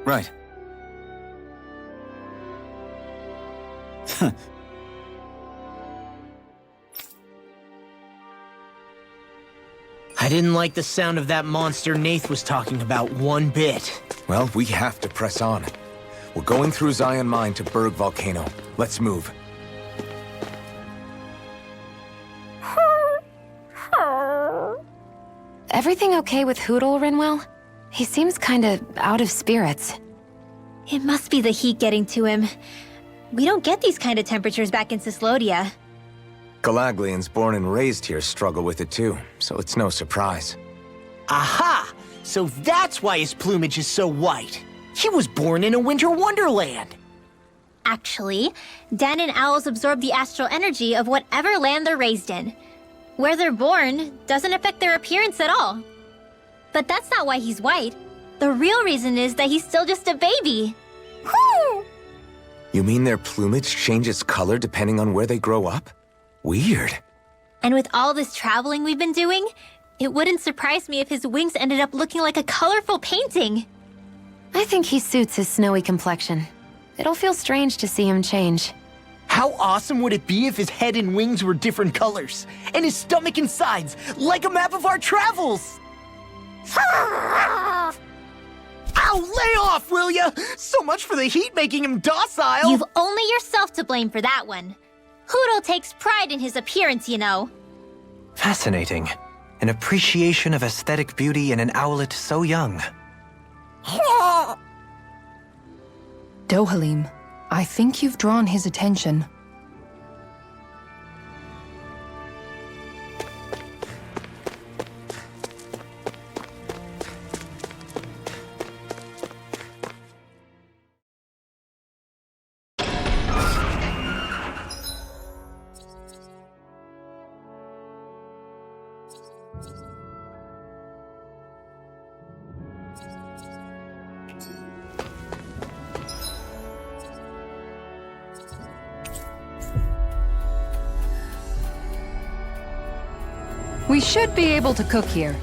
Right. I didn't like the sound of that monster Nath was talking about one bit. Well, we have to press on. We're going through Zion Mine to Berg Volcano. Let's move. Everything okay with Hootle, Rinwell? He seems kinda out of spirits. It must be the heat getting to him. We don't get these kind of temperatures back in Cyslodia. Galaglians born and raised here struggle with it too, so it's no surprise. Aha! So that's why his plumage is so white. He was born in a winter wonderland. Actually, Dahnan owls absorb the astral energy of whatever land they're raised in. Where they're born doesn't affect their appearance at all. But that's not why he's white. The real reason is that he's still just a baby. Whoo! You mean their plumage changes color depending on where they grow up? Weird. And with all this traveling we've been doing, it wouldn't surprise me if his wings ended up looking like a colorful painting. I think he suits his snowy complexion. It'll feel strange to see him change. How awesome would it be if his head and wings were different colors? And his stomach and sides, like a map of our travels! Ow, lay off, will ya? So much for the heat making him docile! You've only yourself to blame for that one. Hootle takes pride in his appearance, you know. Fascinating. An appreciation of aesthetic beauty in an owlet so young. Dohalim, I think you've drawn his attention. We should be able to cook here.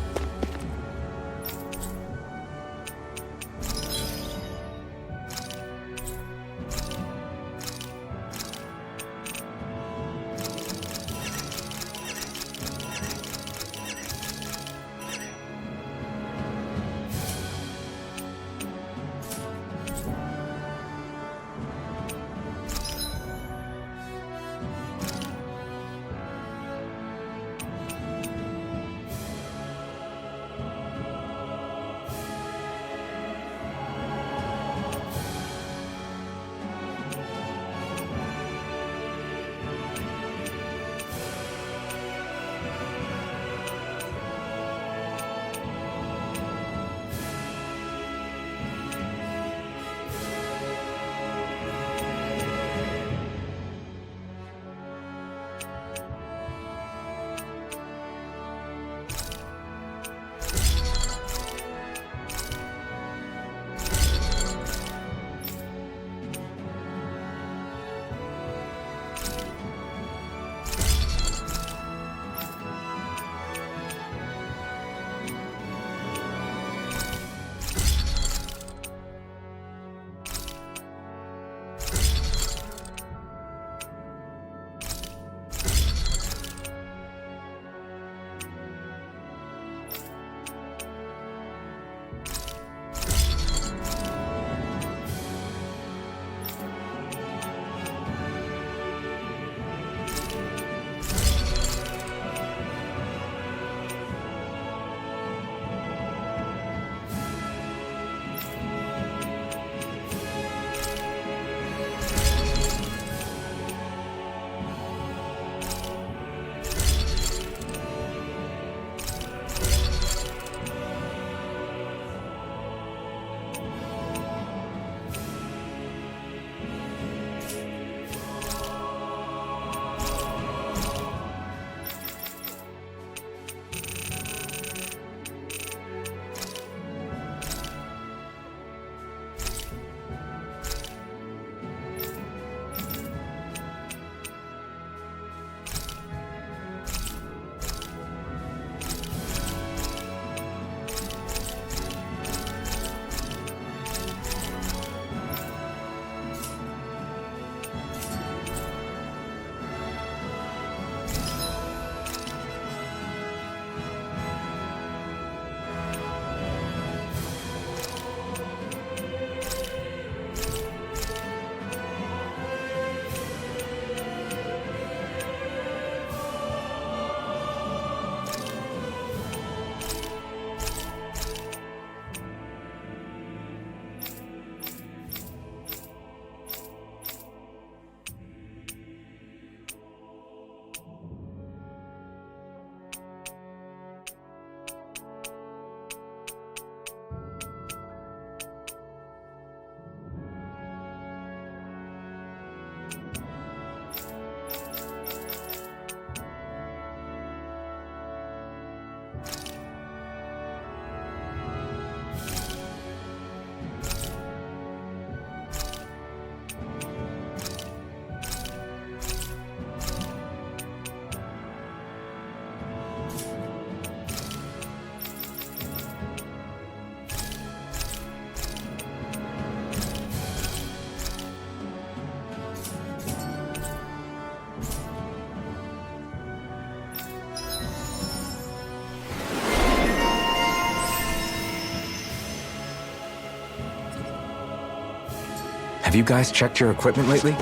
Have you guys checked your equipment lately?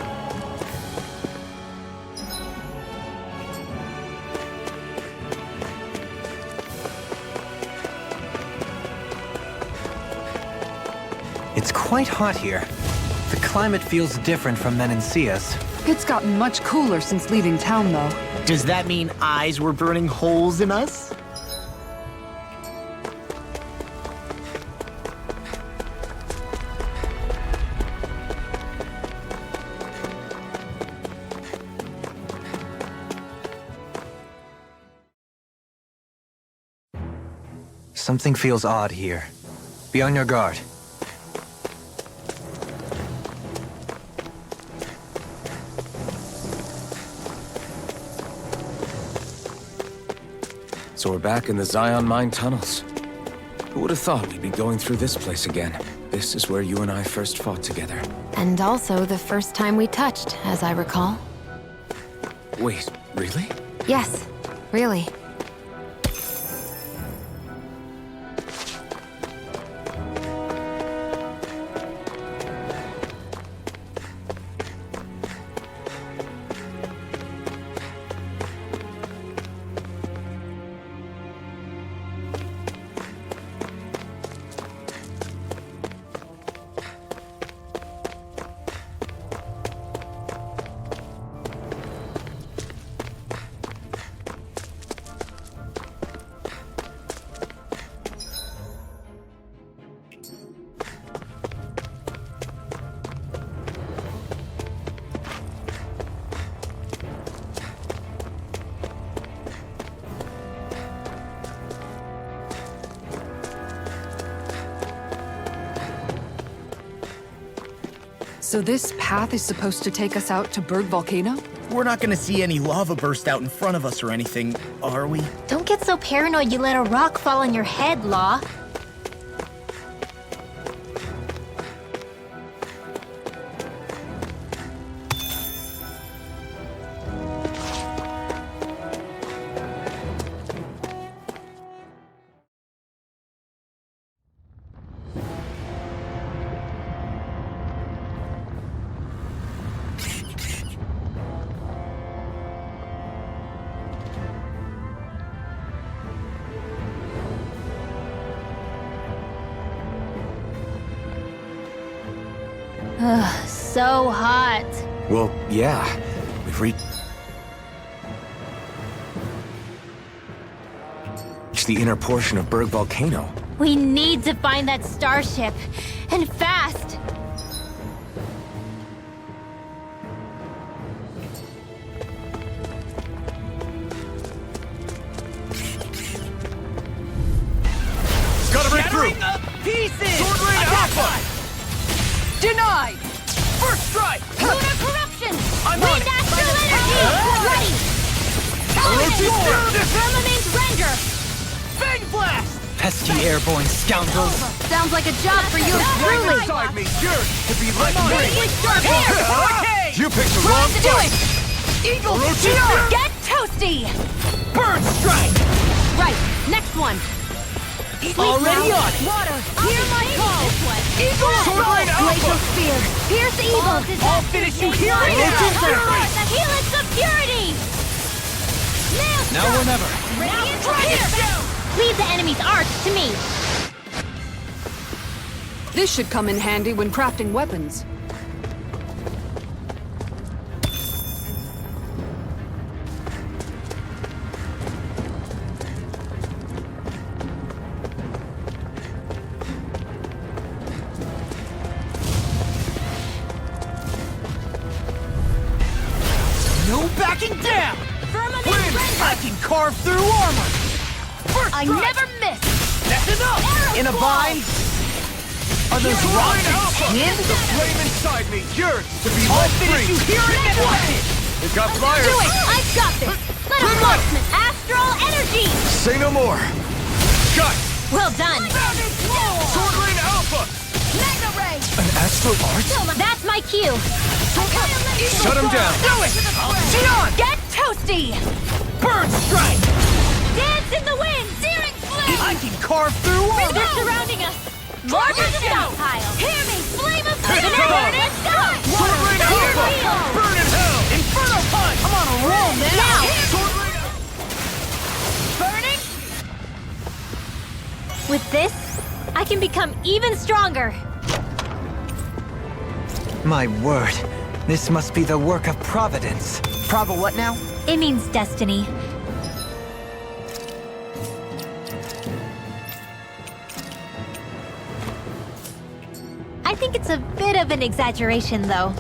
It's quite hot here. The climate feels different from Menancia's. It's gotten much cooler since leaving town, though. Does that mean eyes were burning holes in us? Something feels odd here. Be on your guard. So we're back in the Zion Mine tunnels. Who would have thought we'd be going through this place again? This is where you and I first fought together. And also the first time we touched, as I recall. Wait, really? Yes, really. So this path is supposed to take us out to Berg Volcano? We're not gonna see any lava burst out in front of us or anything, are we? Don't get so paranoid you let a rock fall on your head, Law. Ugh, so hot. Well, yeah. We've reached the inner portion of Berg Volcano. We need to find that starship. And fast! Gotta break through! Pieces! Sword Rain Alpha! Denied! First strike! Lunar corruption! I'm on Wind it! astral energy! Ready! Orochi Spirit! Firmament render! Fang Blast! Pesky airborne scoundrels! Sounds like a job for you truly! Inside me yearns to be let free! Radiant Dark Here! Ah! You picked the Trying wrong to do fight! it! Eagle Orochi Shield! Spirit! Get toasty! Bird Strike! Right, next one! Already on it! Water! Hear my call! Eagle Sword Rain Glacial Alpha! Spear! Pierce evil! I'll finish you here and Orochi now! Spirit! The Helix of Purity! Nail Now or never! Radiant Here! Leave the enemy's arch to me! This should come in handy when crafting weapons. No backing down! Firmament I render! can carve through armor! First I strike! never miss! That's enough! In a bind? Are those Sword rocks Rain Alpha! skinned? The flame inside me yearns to be I'll let finish free! you here and now! It got fire! Do it! I've got this! Let him locksmith! Astral energy! Say no more! Cut! Well done! Sword Rain Alpha! Mega Ray! An astral art? That's my cue! Shut him down! Do it! Xion! Get toasty! Bird strike! Dance in the wind! Searing flame! I can carve through armor! They're surrounding us! Larger stockpile! Hear me! Flame of Pistol! Let's go! Alpha! Burn in hell! Inferno punch! I'm on a roll now! Sword Ring Burning? With this, I can become even stronger. My word, this must be the work of Providence. Prava what now? It means destiny. I think it's a bit of an exaggeration, though.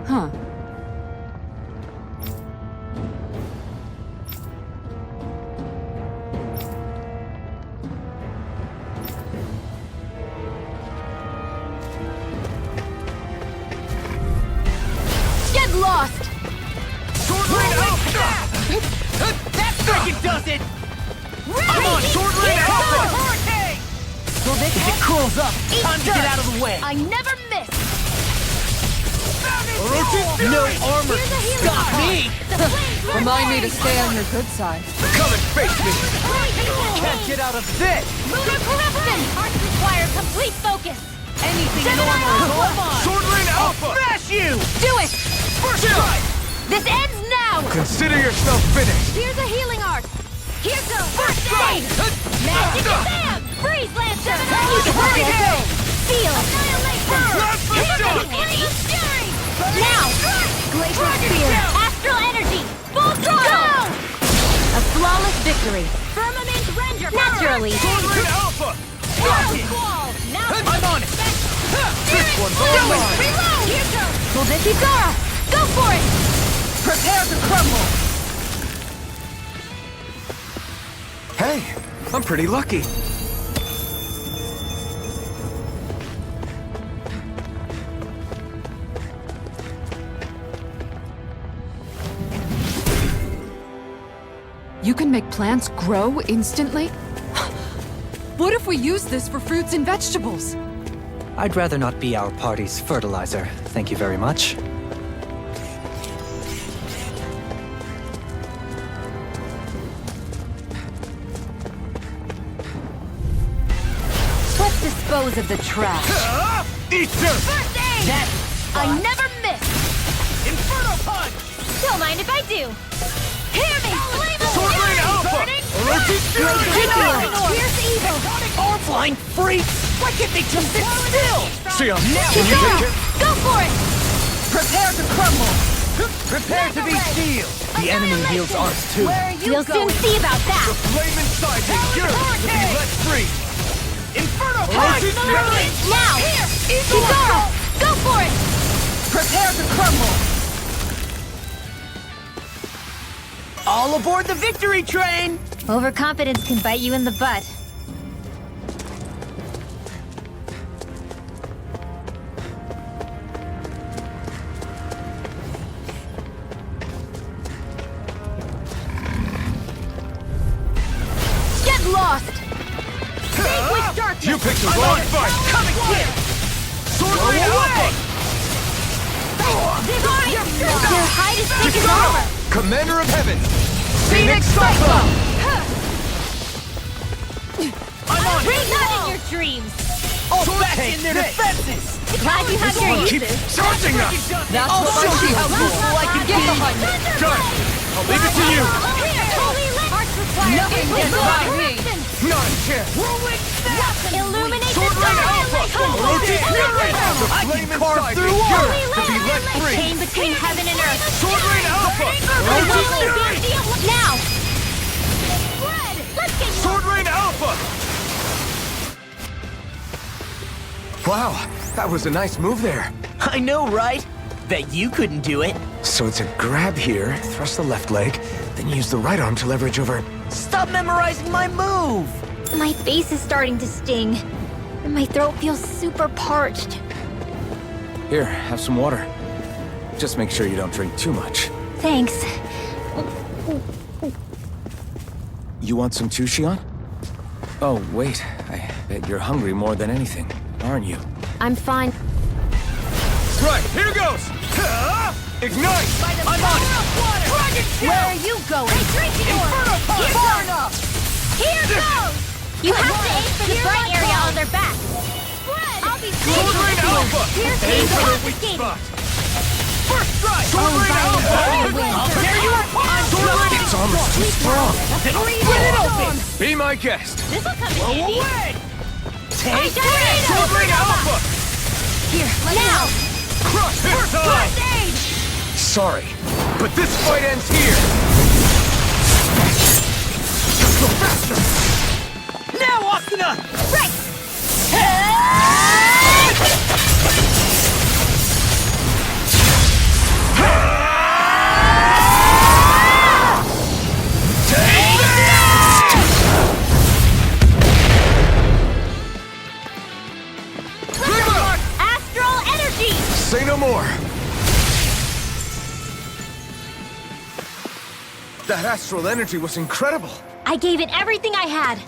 Huh. Get lost! Sword Ring Alpha! That freaking does it! I'm on Sword Ring Alpha! Hurricane! So this as it curls up, time to get out of the way. I never miss! No armor can stop me! Remind me to stay on your good side. Come and face me! Can't get out of this! Lunar corruption! Hearts require complete focus! Anything Gemini normal is Alpha! all mine! Sword Ring Alpha! Smash you! Do it! First strike! This ends now! Consider yourself finished! Here's a healing art! Here's a first aid! Magic Bam! Freeze Lancer! Hurricane! Seal! Annihilate! Blast the Sun! Fury! Now! Glacial Spear! Astral Energy! Full throttle! A flawless victory! Firmament Ranger! Naturally! Sword Ring Alpha! Squall! Now I'm on it! This one's all mine! Reload! Here goes! Sulvithizara! Go for it! Prepare to crumble! Hey, I'm pretty lucky. You can make plants grow instantly? What if we use this for fruits and vegetables? I'd rather not be our party's fertilizer. Thank you very much. Let's dispose of the trash. Eat dirt! First aid! I never miss! Inferno punch! Don't mind if I do! Hear me! Sword Ring Alpha! Allergic Fury! Here's evil! Flying freaks! Why can't they just sit still? Sion, can you take it? Go for it! Prepare to crumble! Prepare to be sealed! The enemy wields arms too. Where are you We'll soon see about that! The flame inside me yearns to be let free! Inferno punch! Allergic Fury! Now! Kizara! Go for it! Prepare to crumble! All aboard the victory train! Overconfidence can bite you in the butt. Get lost! Vanquish darkness! You picked the wrong fight! Coming here! Sword Ring Alpha! Your hide is thick as armor! Commander of Heaven! Phoenix Cyclone! I'm on it! Not in your dreams! All back in their defenses! Glad you have your uses! Charging us! That's what I see how useful I can get behind me! Done! I'll leave it to you! Nothing gets by me! Not a chance! Illuminate Sword the Ring Alpha! Allergic Fury! The I flame can carve inside me through yearns to be let free! Chain between heaven and earth. Sword Ring Alpha! Allergic Fury! Now! Let's get Sword Ring Alpha! Wow, that was a nice move there. I know, right? Bet you couldn't do it. So it's a grab here, thrust the left leg, then use the right arm to leverage over. Stop memorizing my move! My face is starting to sting. And my throat feels super parched. Here, have some water. Just make sure you don't drink too much. Thanks. You want some too, Xion? Oh, wait. I bet you're hungry more than anything, aren't you? I'm fine. Right, here goes! Ignite! I'm on it! Where are you going? Hey, Drakenor! Far enough! Here goes! You have to aim for the bright area on their back. I'll be Sword Rain Alpha! Here's Aim the for the weak confiscated. spot! First strike! Sword Rain Alpha! I'll tear you apart! Sword Rain Its armor's too strong. Split it open! Be my guest! This'll come in handy. Take it! Sword Rain Alpha! Here, now! Crush this time! First aid! Sorry, but this fight ends here! Go faster! Now, Asuna! Right! Astral energy! Say no more! That astral energy was incredible! I gave it everything I had.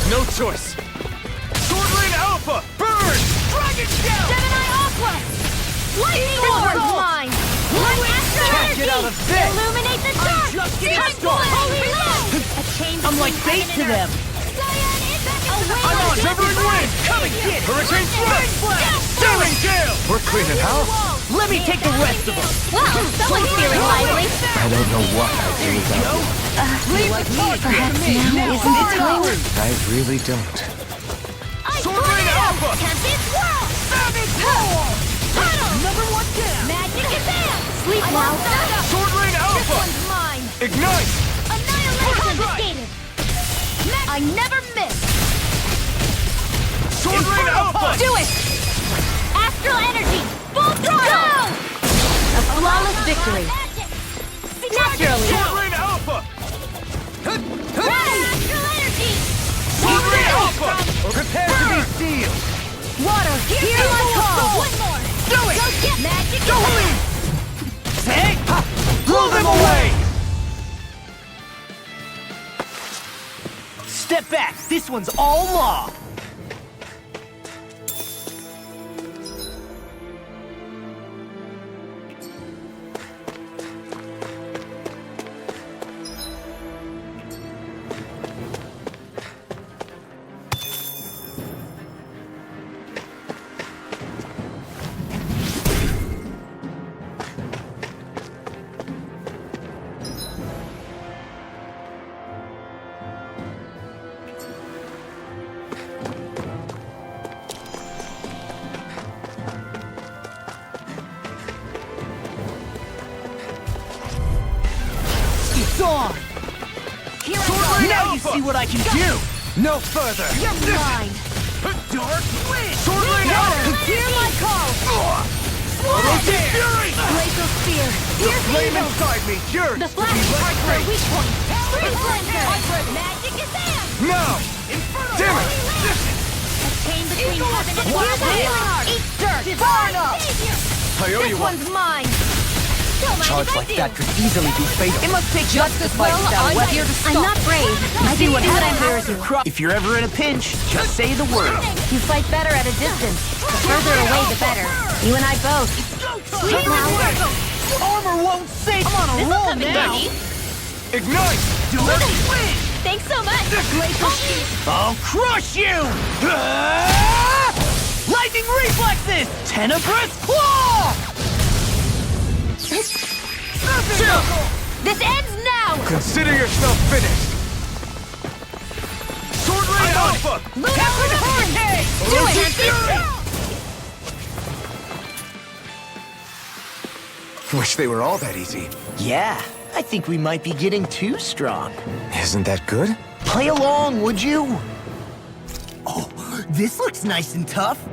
No choice! Sword Rain Alpha! Burn! Dragon Shell! Gemini Aqua! Lightning Orb! Mine! Can't get out of this! Illuminate the dark! just getting Time started. Holy Load! A chain I'm like between bait heaven to and them. earth. Cyan is away! I'm on! Shivering Wind! Come and get it! Hurricane Strike! Stirring Gale! We're cleaning house! Let me take the rest of them! Well, someone's feeling lively. I don't know what I'd do without you. Perhaps now isn't the time? I really don't. Sword Rain Alpha! Tempest Whirl! Savage Roar! Number one down! Magic Advance! Sleep now! Sword Rain Alpha! One's mine! Ignite! Annihilate confiscated! I never miss! Sword Rain Alpha! Do it! Astral energy! Full throttle! A flawless victory. Naturally! Sword Rain Alpha! Astral energy! Sword Rain Alpha! Prepare to be sealed! Water! Hear my call! One more! Do it! Go get magic! Go in! Say! Blow them away! Step back! This one's all law! It's on! Now you see what I can do! No further! You're mine! Dark Wind! Sword Rain Alpha! Hear my call! Rotate Fury! Glacial Spear! Here's Flame Eagle! inside me yearns The to be flash let parts are free! weak point! Free Blender! Magic Advance! Now! Damn it! A chain between heaven and Here's the earth! healing art! Eat dirt! Far enough! I owe you This one. one's mine! Don't mind Charge if I like do. that could easily be fatal. It must take justice Well, without I'm weapon. here to stop. I'm not brave. I do what I'm There's a crop. If you're ever in a pinch, just say the word. You fight better at a distance. The further away, the better. You and I both. Sleep now! Armor won't save. I'm on a This'll roll come in now. handy. Ignite! Do it. Thanks so much! I'll crush you! Ah! Lightning reflexes! Tenebrous claw! This ends now! Consider yourself finished! Sword Rain Alpha! Capricorn! Do Rotate it! Wish they were all that easy. Yeah, I think we might be getting too strong. Isn't that good? Play along, would you? Oh, This looks nice and tough.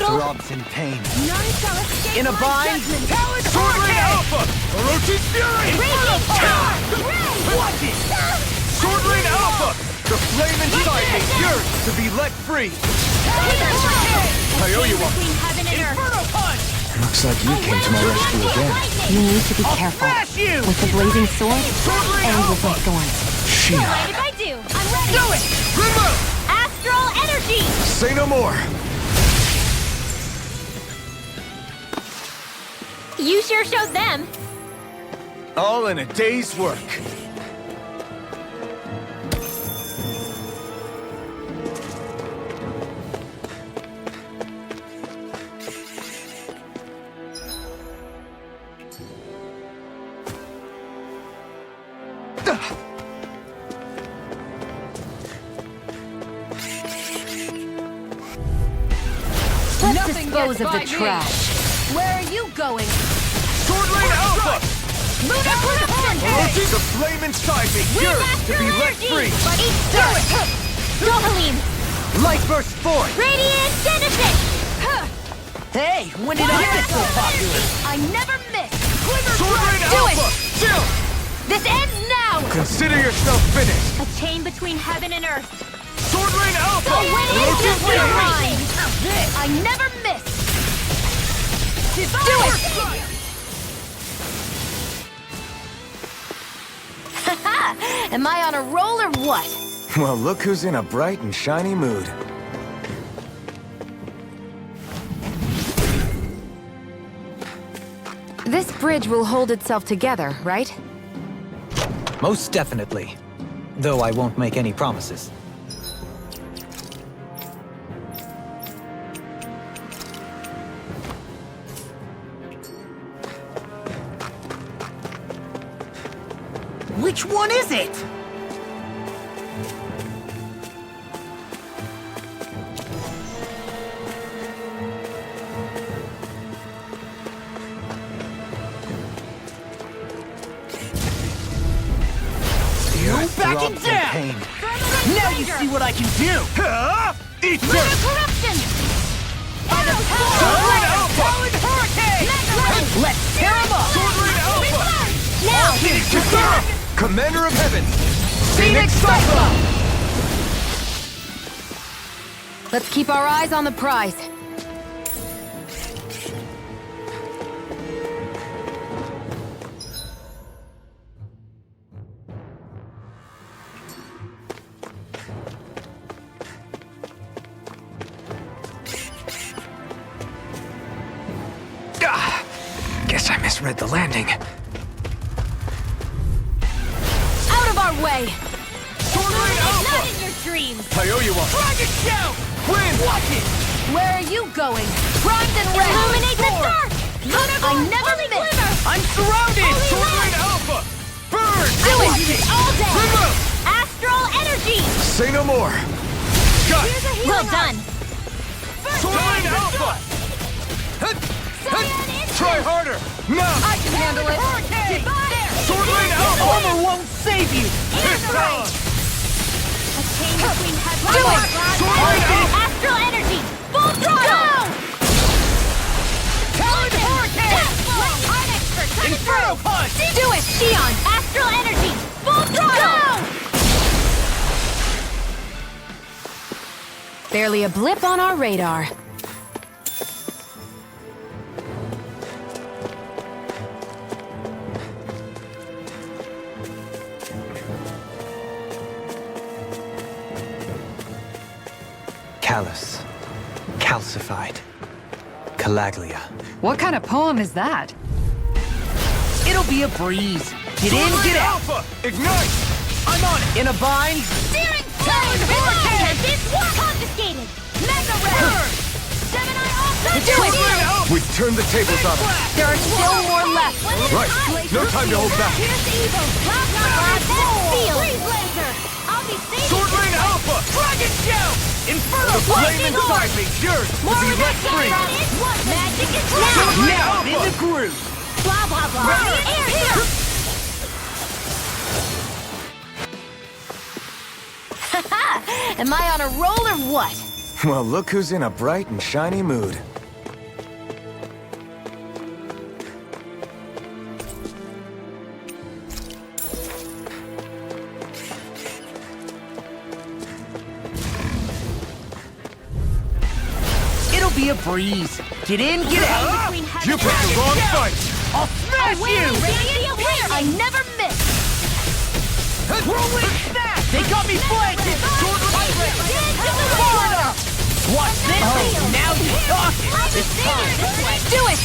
Throbs in pain. None shall escape In a my bind? judgment. Sword Ring Alpha! Orochi's Fury! Watch it! Sword Ring Alpha! The flame inside me yearns to be let free! Kaioyuwa! Between heaven and earth. Looks like you came to my rescue again. You need to be careful. With the blazing sword and with my thorns. What did I do? I'm ready. Do it! Rimbo! Astral energy. Say no more! You sure showed them. All in a day's work. Let's dispose of the trash. Where are you going? Sword Ring Alpha! Lunar corruption. Orochi, the flame inside me yearns to be let free! Do it. Dohalim! Light burst forth! Radiant Genesis. Hey, when did I get so popular? I never miss. Sword Ring Do it. Alpha! Chill! This ends now. Consider yourself finished! A chain between heaven and earth. Sword Ring Alpha! Orochi's You're Fury! mine. I never miss. Do it. Am I on a roll or what? Well, look who's in a bright and shiny mood. This bridge will hold itself together, right? Most definitely. Though I won't make any promises. Which one is it? Backing Throbs in down! pain. Now you see what I can do! Eat Lunar this! corruption. Sword Ring Alpha! Let's tear him up! Sword Ring Alpha! Now. Kasura! Commander of Heaven! Phoenix Cyclone! Let's keep our eyes on the prize. Guess I misread the landing. Out of our way! Sword Ring Not Alpha! in your dreams. Kaioyuwa! Dragon Shout! Win! Watch it! Where are you going? Primed and ready! Illuminate the dark. I never miss! I'm surrounded! Sword Ring Alpha! Burn! Do it all day. Rimbo! Astral energy. Say no more! Got it! Here's a Well healing done. Sword Ring Alpha! Try harder! Now! I can handle it! Sword Ring Alpha! Armor won't save you! It's on! A chain between heaven Do and it! earth. Sword Ring Alpha! Astral energy. Full throttle. Talon Hurricane! I'm expert. Inferno Punch! Do it, Shion. Astral energy. Full throttle. Barely a blip on our radar. Callous. Calcified. Calaglia. What kind of poem is that? It'll be a breeze. Get in, Sword Ring get out! Alpha! Ignite! I'm I'm on it! In a bind! Searing flame! Hurricane! This one! Confiscated! Mega Red! Gemini Ultra! Do it! We've turned the tables on them. There are still more left. Right. No time to hold back. Here's evil! Blah, blah, blah! Then Freeze Laser! I'll be saving Sword Rain Alpha! Dragon Shell! Inferno The flame inside me yearns to be let free! Magic is Sword now! Rain Now, in Alpha! the groove! Blah, blah, blah! Air here! Am I on a roll or what? Well, look who's in a bright and shiny mood. It'll be a breeze. Get in, get out! You picked the wrong fight! I'll smash you! I never miss! Whirlwind snap! They got me flanked! Sword Watch this! Oh, now you're talking! It's time! Do it!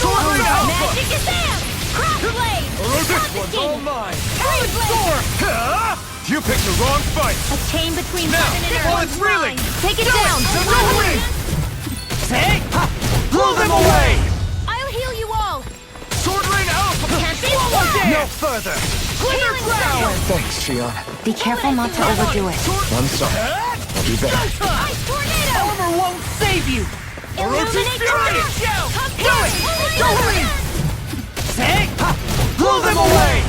Sword Rain Alpha! Magic is there! Crossblade! This one's all mine! Freeze Laser! You picked the wrong fight! A chain between Now, heaven and earth. while it's reeling! Take it Do it! down! The whirlwind! Say! Blow them away! I'll heal you all! Sword Rain Alpha! Can't be stopped! No further! Clear ground! Thanks, Shion. Be careful not to overdo it. I'm sorry. I'll do better. Ice Tornado! Armor won't save you! Illuminate Dragon the Shell! Come Do it! Go Say! Blow them away!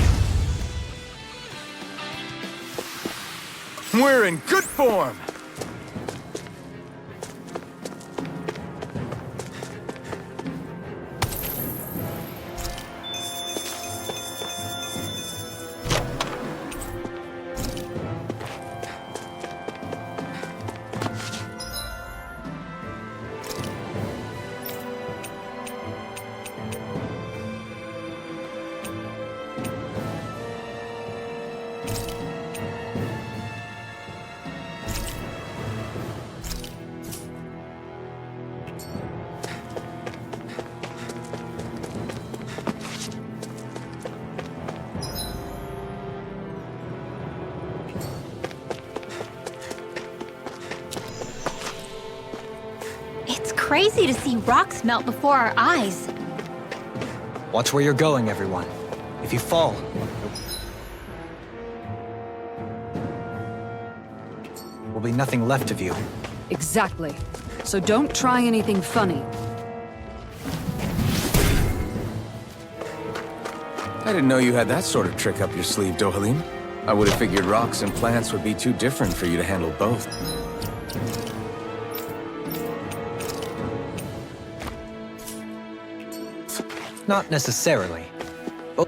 We're in good form! It's crazy to see rocks melt before our eyes. Watch where you're going, everyone. If you fall, will be nothing left of you. Exactly. So don't try anything funny. I didn't know you had that sort of trick up your sleeve, Dohalim. I would have figured rocks and plants would be too different for you to handle both. Not necessarily. Oh.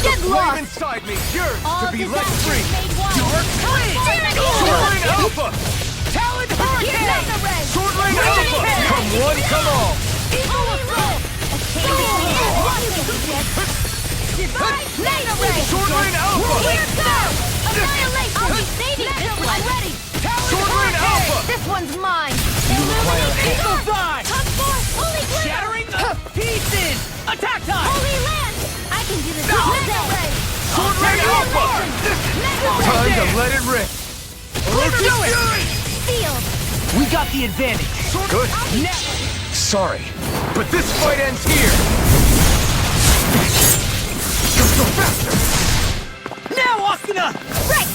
Get Flame lost! inside me yearns All to be let disasters free! made one. You're free! Sword Rain Alpha! Talon Here's Hurricane! Mega Ray! Sword Rain Alpha! Come one, come all! Overflow! A chain between Divine Mega Ray! Sword Rain Alpha! Here goes! Annihilation! I'll be saving this one! I'm ready! Sword Rain Alpha! This one's mine! Eagle Dive! Come forth! Holy Glitter! Shattering the pieces! Attack time! Holy Land! I can do this all day! Sword Rain Alpha! Time to let it rip! Field! We got the advantage! Good. Sorry, but this fight ends here! You're so faster! Now, Asuna! Right!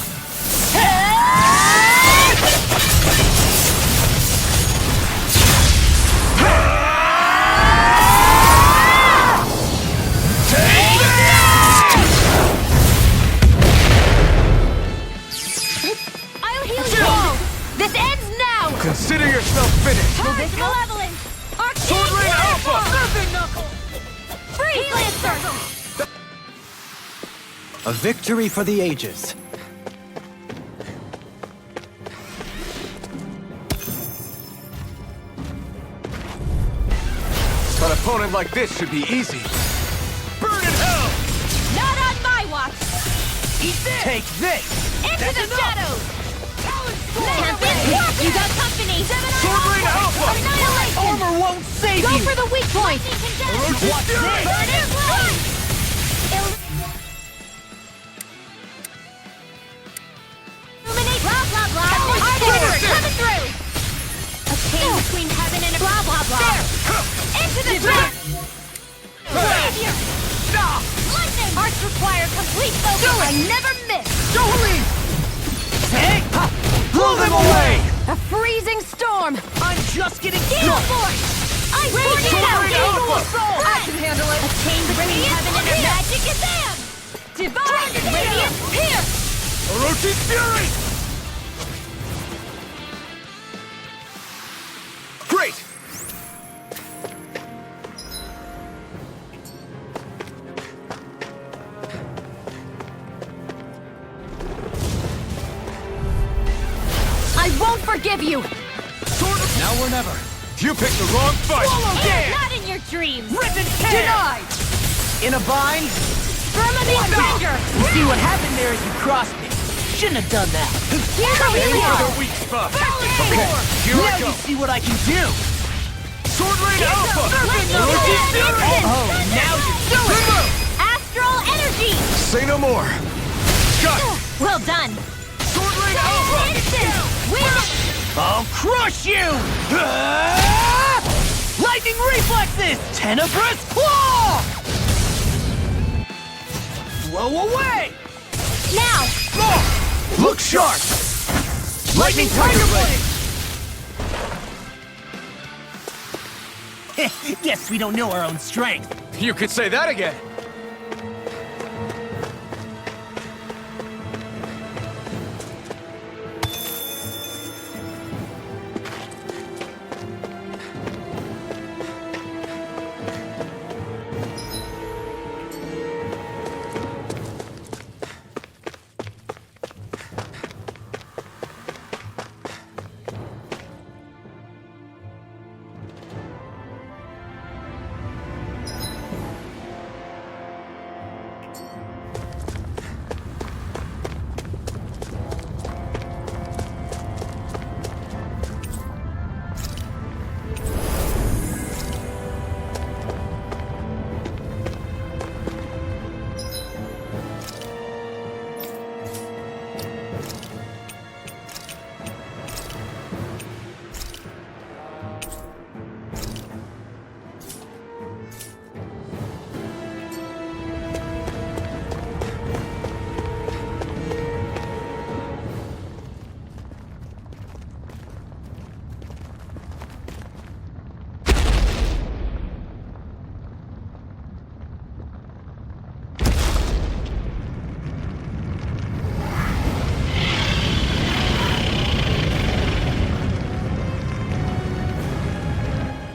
I'll heal you all! This ends now! Consider yourself finished! This malevolence! Sword Rain Alpha! Serpent Knuckle! Freeze Lancer! A victory for the ages. An opponent like this should be easy. Take this! Into the shadows! Champion, you got company! Sword Rain Alpha! Annihilation! Armor won't save Go you! for the weak point! Orochi's Fury! Burn it right! Illuminate! Blah, blah, blah! Coming through! A chain between heaven and blah, blah, blah! There! Into the trap! Savior! Lightning! Arts require complete focus! I never miss! Jolie! Hey! Ha! Blow them away! A freezing storm! I'm just getting Gale Force! Ice Tornado! I can handle it. A chain between heaven and earth! Magic is them! Divine Radiant Pierce! Orochi's Fury! Great! I won't forgive you! Now or never. You picked the wrong fight! Not in your dreams! Denied! In a bind? Firmament Ranger! You see what happened there is you crossed me. Shouldn't have done that. Here's a Aim for reward! the weak spot! Okay, Here Now I you go! see what I can do. Sword Rain Alpha! Lightning Orochi's Storm! Fury! Oh, now you do it. Astral Energy! Say no more! Got it! Well done! Sword Rain Alpha! Instant! Win! I'll crush you! Ah! Lightning reflexes! Tenebrous claw! Blow away! Now! Look sharp! Lightning Tiger Blade! Guess we don't know our own strength. You could say that again!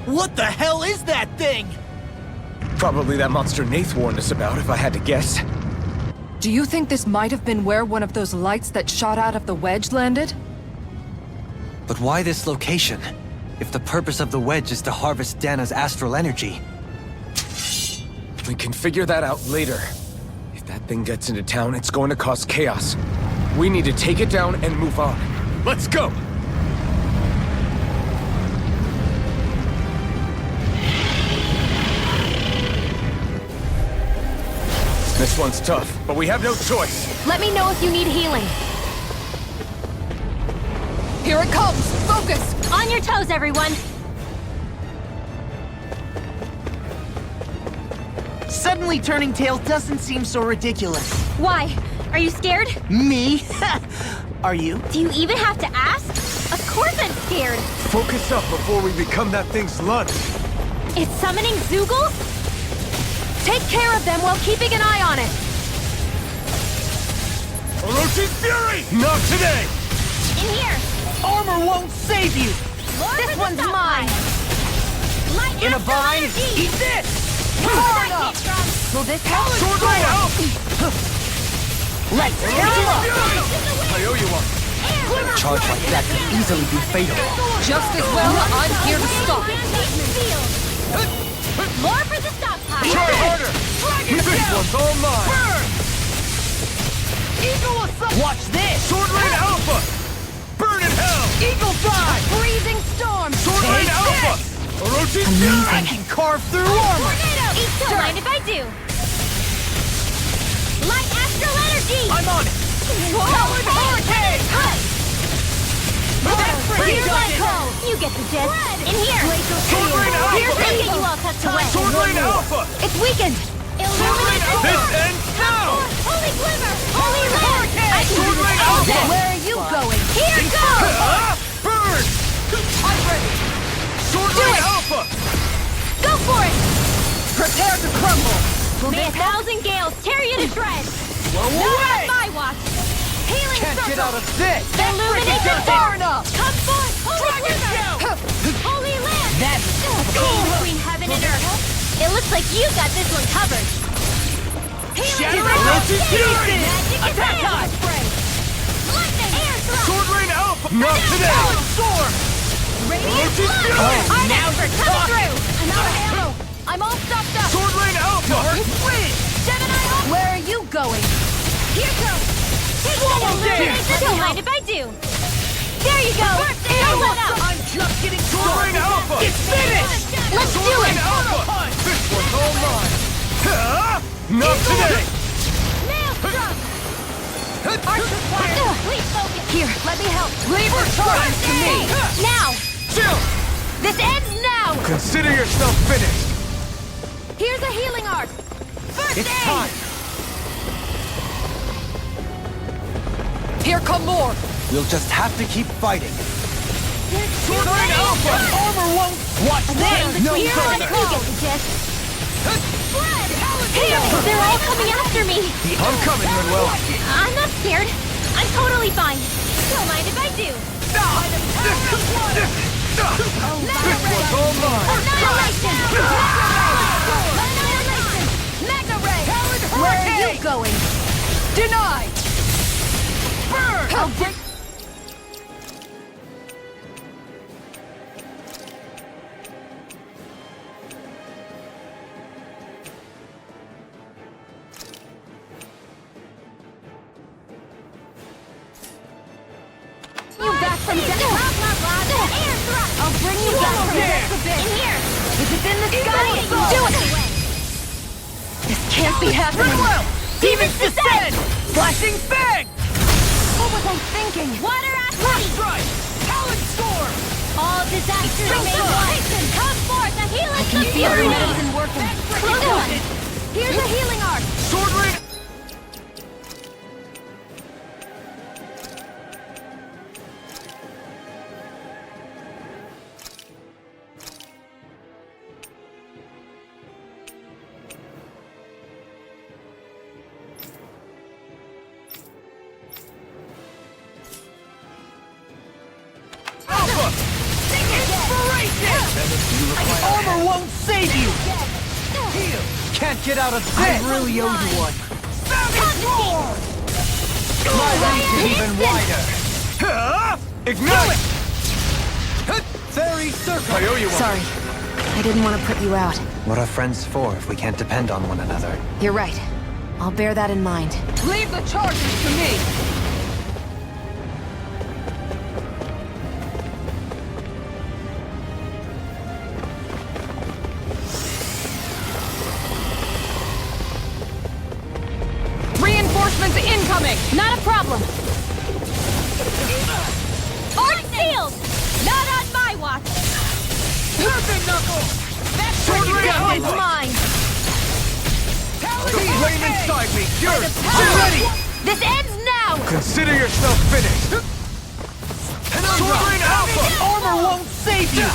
What the hell is that thing? Probably that monster Nath warned us about, if I had to guess. Do you think this might have been where one of those lights that shot out of the wedge landed? But why this location? If the purpose of the wedge is to harvest Dana's astral energy. We can figure that out later. If that thing gets into town, it's going to cause chaos. We need to take it down and move on. Let's go! This one's tough, but we have no choice. Let me know if you need healing. Here it comes! Focus! On your toes, everyone! Suddenly turning tail doesn't seem so ridiculous. Why? Are you scared? Me? Are you? Do you even have to ask? Of course I'm scared! Focus up before we become that thing's lunch. It's summoning Zeugles? Take care of them while keeping an eye on it! Orochi's Fury! Not today! In here! Armor won't save you! This one's mine! Light In a astral bind? energy! Eat this! Power up! Will this help? Sword Rain out! Let's tear him up! I owe you one. A charge like that could easily be fatal. Just as well, I'm here to stop it. More for the stockpile! Try harder! This one's all mine! Eagle assault! Watch this! Sword Rain Alpha! Burn in hell! Eagle dive! Freezing storm! Sword Rain Take Alpha! this! Orochi I can carve through armor! Tornado! Don't mind if I do. Light astral energy! I'm on it! Powered hurricane! Here's Echo! You get the gist. In here! Sword Rain Here's Alpha! Echo! You all tucked away. Sword Rain Alpha! It's weakened! Illuminate the This sword! ends now! Holy glimmer! Holy land! I can Sword do Rain this all Alpha! day! Where are you going? Here goes! Burn! I'm ready! Sword Do Rain it! Alpha! Go for it! Prepare to crumble! May 1,000 gales tear you to shreds! Blow Not away! on my watch! Healing Can't circle! get out of this! Illuminate the Far dark! enough! Come forth! Holy glimmer! Holy land! That's Chain between heaven and earth! It looks like you got this one covered! Shadow Orochi Fury! Magic Attack advance! Lightning! Air thrust! Sword Rain Alpha! Not today! Storm! Radiant Orochi blood! Fury! Hard Now effort you're coming talking! through! I'm out of ammo! I'm all stopped up! Sword Rain Alpha! Gemini up! Where are you going? Here goes! Take Swallow that! this! Don't mind if I do! There you go! Don't let up! I'm just getting Sword Rain Alpha! It's finished! Let's do Sword Rain it! Alpha! This one's all mine! Not today! Nail thrust! Archer fire! Please focus! Here, let me help. Leave her charges to me. Now! Chill! This ends now! Consider yourself finished! Here's a healing art! First It's aid! time! Here come more. We'll just have to keep fighting. Sword Rain Alpha! Armor won't. Watch this. No You're on it! further! You get the gist! Blood! They're all coming after me! I'm coming, Manuel! I'm not scared. I'm totally fine. Don't mind if I do. This one's all mine! Annihilation! Annihilation! Mega Ray! Where are you going? Denied. Burn! I'll break. You back from death! Blah, blah, blah! Air thrust! I'll bring you back from death a bit! In here! If it's in the sky, Do it! this can't be happening. Demons descend! Flashing fang. What was I thinking? Water athlete! Strike. Talon storm. All disasters So may far. one! Come forth and heal us Can the feel your fury! medicine working. Close one! Here's a healing art! Sword Rain... Alpha! Armor won't save you! Can't get out of this! I really owe you one. My reach is even wider! Ignite! Fairy circle! I owe you one. Sorry. I didn't want to put you out. What are friends for if we can't depend on one another? You're right. I'll bear that in mind. Leave the charges to me. Reinforcements incoming. Not a problem! Art sealed! Not on my watch! Perfect Knuckle! Sword Rain This one's Alpha! mine! The flame inside me, yours! I'm ready! This ends now! Consider yourself finished! Sword Rain Alpha! Armor won't save you!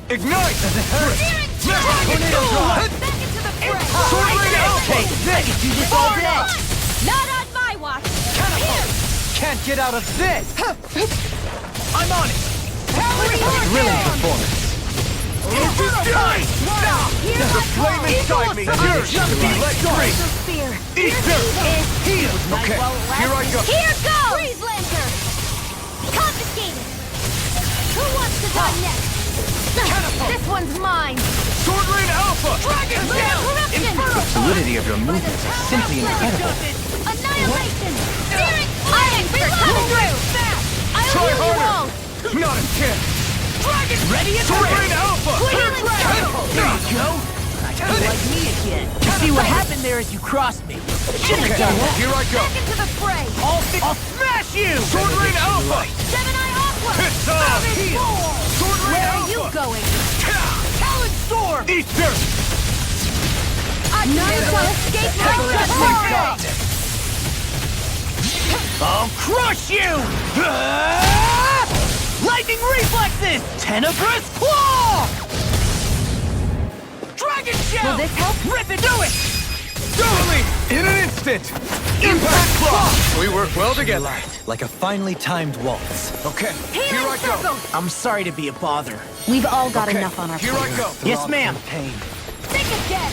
Ignite! Does it hurt? Tornado drive! Back into the fray! Sword Rain Alpha! I can do this all day! Not on my watch! Can't get out of this! I'm on it! Thrilling performance! The flame inside me, yours to be let free! Spear! Eat dirt! Is Okay, here I go! here goes! Freeze Lancer! Confiscated! Who wants to die next? This one's mine! Sword Rain Alpha! Dragon Tail! Corruption! The fluidity of your movements is simply incredible. Annihilation! chance! Dragon ready and Sword ready! Rain Alpha! Clear and critical! There you go! I feel like me again. You see what happened there is you crossed me. Shouldn't have done that. Here I go! Back into the fray! I'll smash you! Sword Rain Alpha! Gemini Aqua! It's on! Sword Rain Where are Alpha! you going? Talon Storm! Eat dirt! None shall escape my justice! I'll crush you! Lightning reflexes! Tenebrous claw! Dragon shell! Will this help? Rip it! Do it! Totally! In an instant! Impact Claw! We work well together. Like a finely timed waltz. Okay, here I go. I'm sorry to be a bother. We've all got Okay, enough on our here I plates. go. Yes, ma'am. Pain. Think again!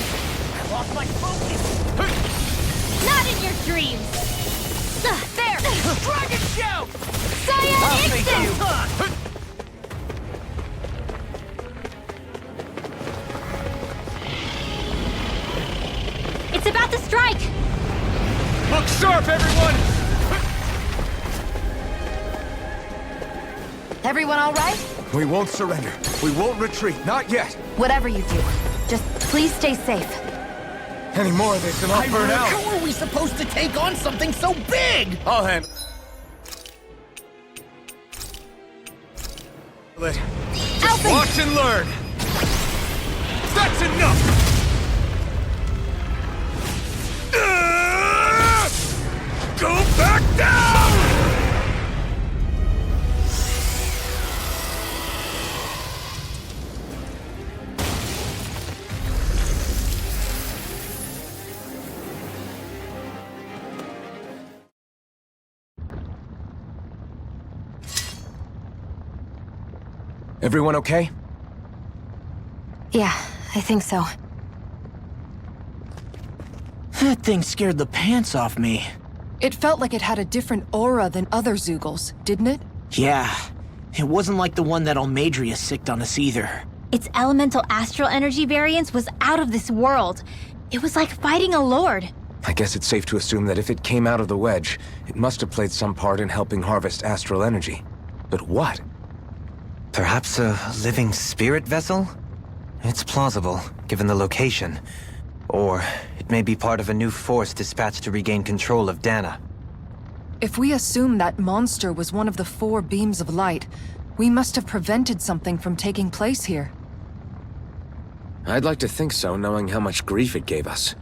I lost my focus. Not in your dreams! There! Dragon shell! Cyan Instant! It's about to strike! Look sharp, everyone! Everyone all right? We won't surrender. We won't retreat. Not yet. Whatever you do, just please stay safe. Any more of this and I'll burn out. How are we supposed to take on something so big? I'll handle it. Just watch and learn. That's enough! Go back down! Everyone okay? Yeah, I think so. That thing scared the pants off me. It felt like it had a different aura than other Zeugles, didn't it? Yeah, it wasn't like the one that Almadria sicked on us either. Its elemental astral energy variance was out of this world. It was like fighting a lord. I guess it's safe to assume that if it came out of the wedge, it must have played some part in helping harvest astral energy. But what? Perhaps a living spirit vessel? It's plausible, given the location. Or it may be part of a new force dispatched to regain control of Dana. If we assume that monster was one of the 4 beams of light, we must have prevented something from taking place here. I'd like to think so, knowing how much grief it gave us.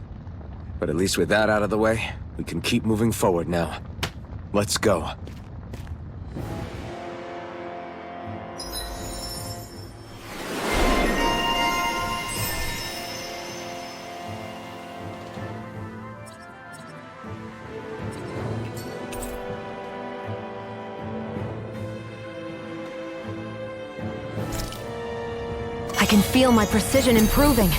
But at least with that out of the way, we can keep moving forward now. Let's go. I can feel my precision improving.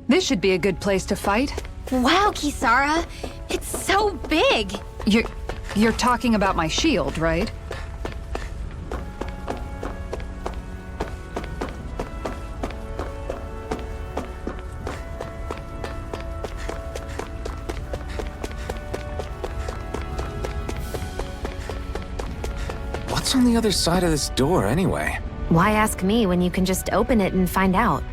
This should be a good place to fight. Wow, Kisara! It's so big! You're talking about my shield, right? What's on the other side of this door, anyway? Why ask me when you can just open it and find out?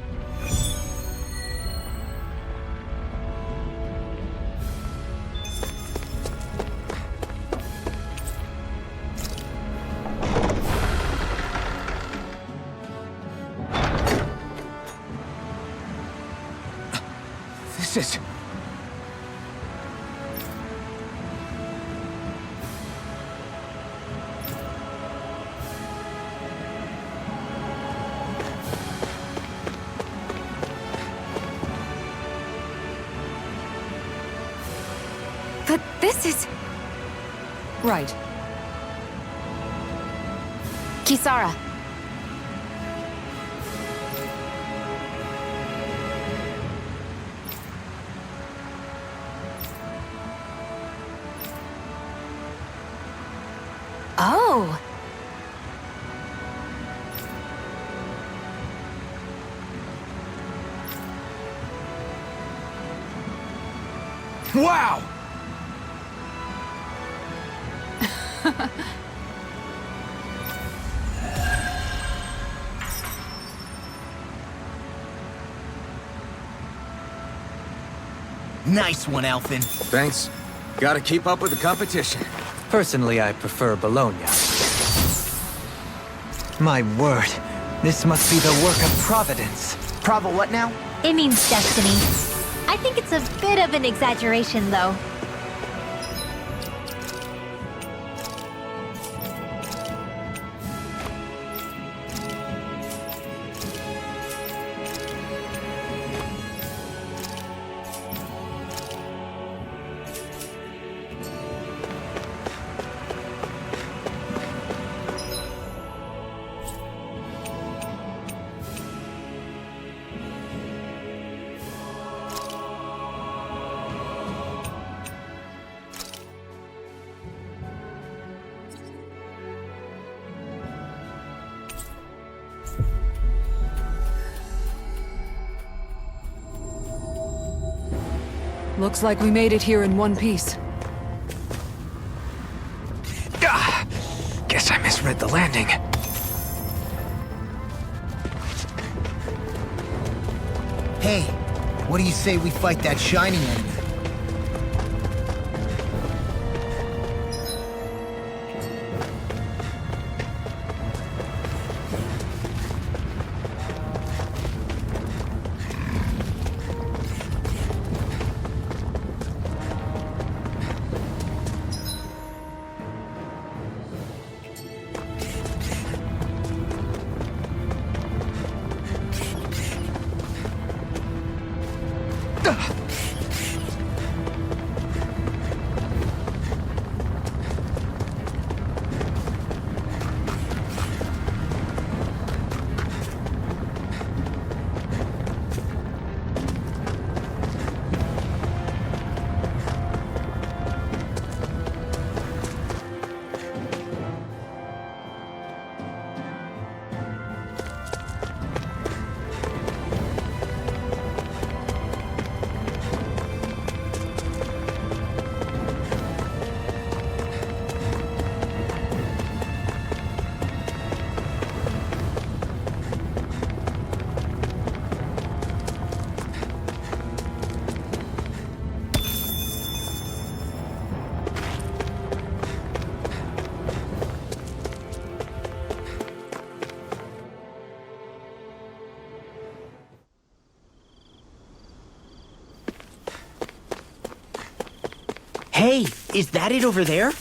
This is... But this is... Right. Kisara. Oh. Wow! Nice one, Alphen. Thanks. Gotta keep up with the competition. Personally, I prefer Bologna. My word, this must be the work of Providence. Pravo what now? It means destiny. I think it's a bit of an exaggeration, though. Looks like we made it here in one piece. Guess I misread the landing. Hey, what do you say we fight that shining enemy? Hey, is that it over there?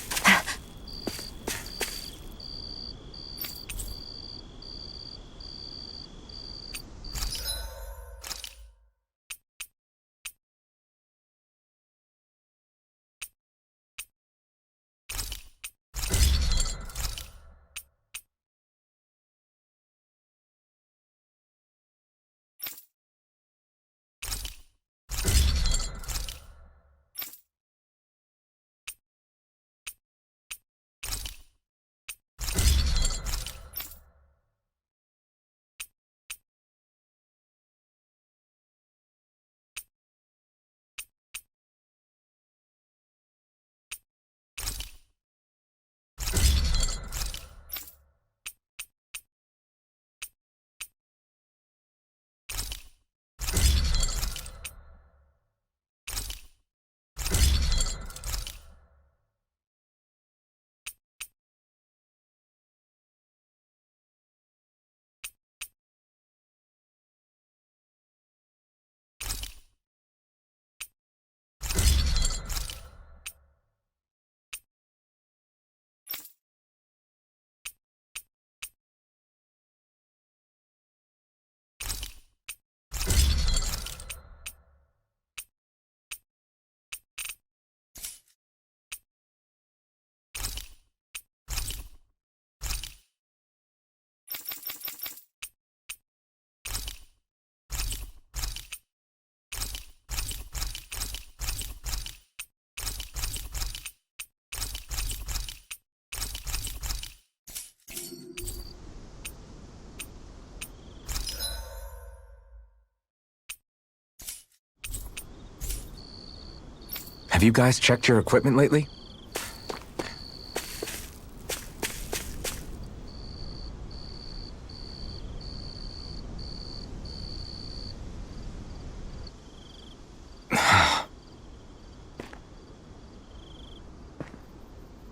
Have you guys checked your equipment lately?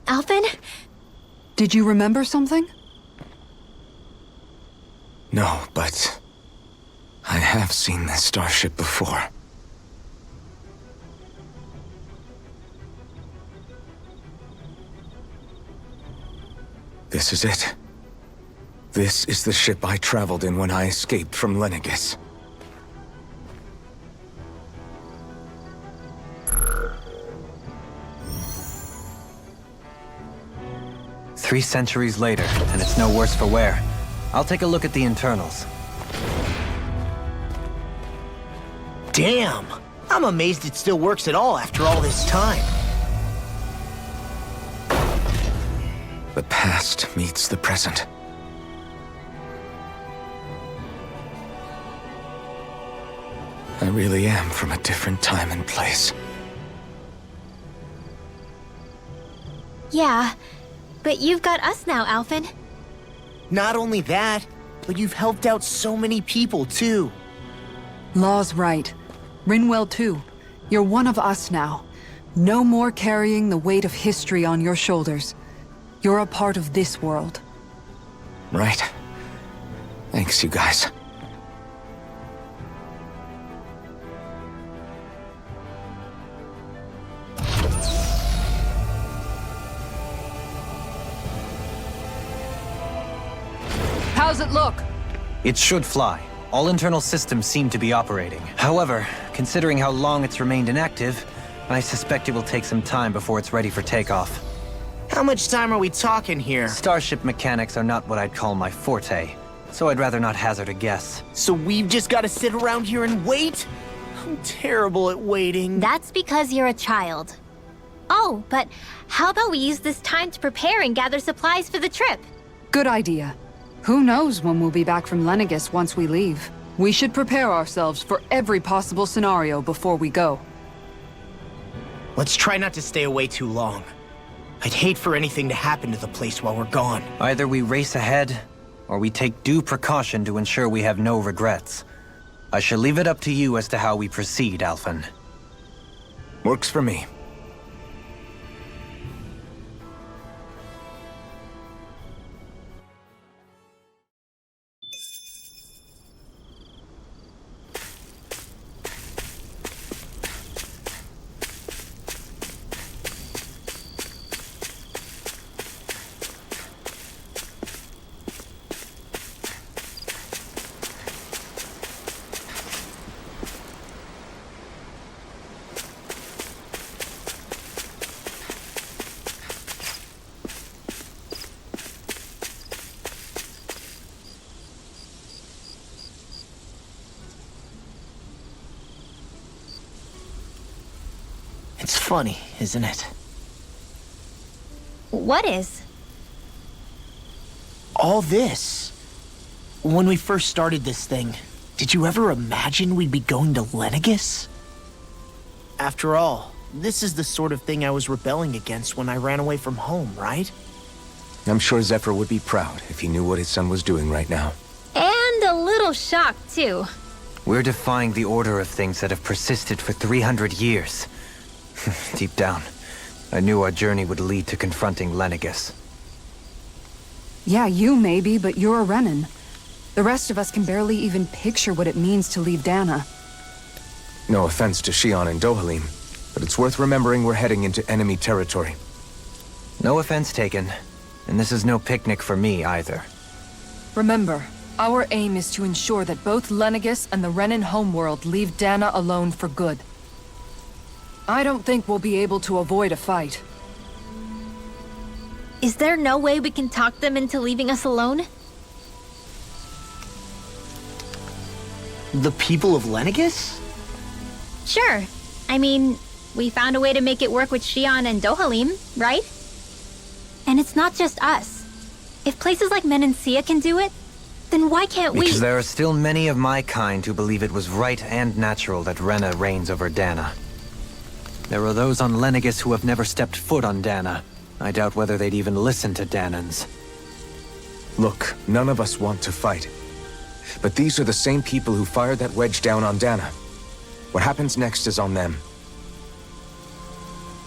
Alphen? Did you remember something? No, but I have seen this starship before. This is it. This is the ship I traveled in when I escaped from Lenegis. Three centuries later, and it's no worse for wear. I'll take a look at the internals. Damn! I'm amazed it still works at all after all this time. The past meets the present. I really am from a different time and place. Yeah, but you've got us now, Alphen. Not only that, but you've helped out so many people, too. Law's right. Rinwell too. You're one of us now. No more carrying the weight of history on your shoulders. You're a part of this world. Right. Thanks, you guys. How's it look? It should fly. All internal systems seem to be operating. However, considering how long it's remained inactive, I suspect it will take some time before it's ready for takeoff. How much time are we talking here? Starship mechanics are not what I'd call my forte, so I'd rather not hazard a guess. So we've just got to sit around here and wait? I'm terrible at waiting. That's because you're a child. Oh, but how about we use this time to prepare and gather supplies for the trip? Good idea. Who knows when we'll be back from Lenegis once we leave? We should prepare ourselves for every possible scenario before we go. Let's try not to stay away too long. I'd hate for anything to happen to the place while we're gone. Either we race ahead, or we take due precaution to ensure we have no regrets. I shall leave it up to you as to how we proceed, Alphen. Works for me. It's funny, isn't it? What is? All this. When we first started this thing, did you ever imagine we'd be going to Lenegis? After all, this is the sort of thing I was rebelling against when I ran away from home, right? I'm sure Zephyr would be proud if he knew what his son was doing right now. And a little shocked, too. We're defying the order of things that have persisted for 300 years. Deep down, I knew our journey would lead to confronting Lenegis. Yeah, you maybe, but you're a Renan. The rest of us can barely even picture what it means to leave Dana. No offense to Shion and Dohalim, but it's worth remembering we're heading into enemy territory. No offense taken, and this is no picnic for me either. Remember, our aim is to ensure that both Lenegis and the Renan homeworld leave Dana alone for good. I don't think we'll be able to avoid a fight. Is there no way we can talk them into leaving us alone? The people of Lenegis? Sure. I mean, we found a way to make it work with Shion and Dohalim, right? And it's not just us. If places like Menancia can do it, then why can't we? Because there are still many of my kind who believe it was right and natural that Rena reigns over Dana. There are those on Lenegis who have never stepped foot on Dana. I doubt whether they'd even listen to Danans. Look, none of us want to fight. But these are the same people who fired that wedge down on Dana. What happens next is on them.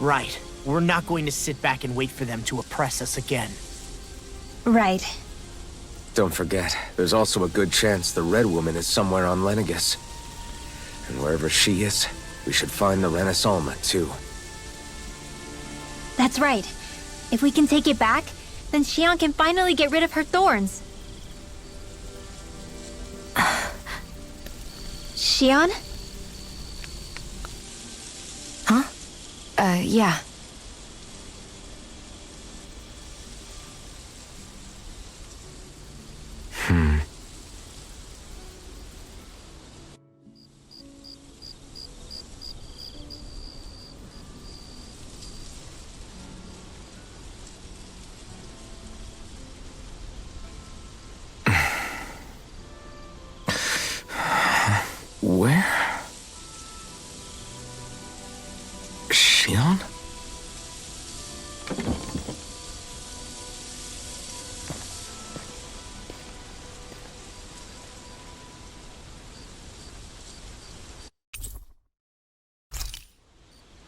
Right. We're not going to sit back and wait for them to oppress us again. Right. Don't forget, there's also a good chance the Red Woman is somewhere on Lenegis. And wherever she is, we should find the Renaissalma, too. That's right. If we can take it back, then Xion can finally get rid of her thorns. Xion? Huh? Yeah. Where? Xion?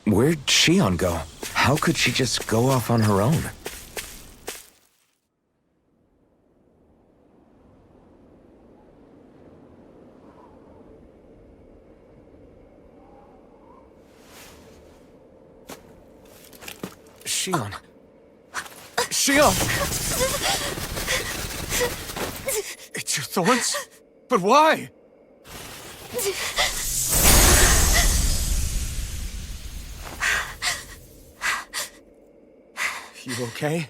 Where'd Xion go? How could she just go off on her own? Xion. Xion! It's your thorns? But why? You okay?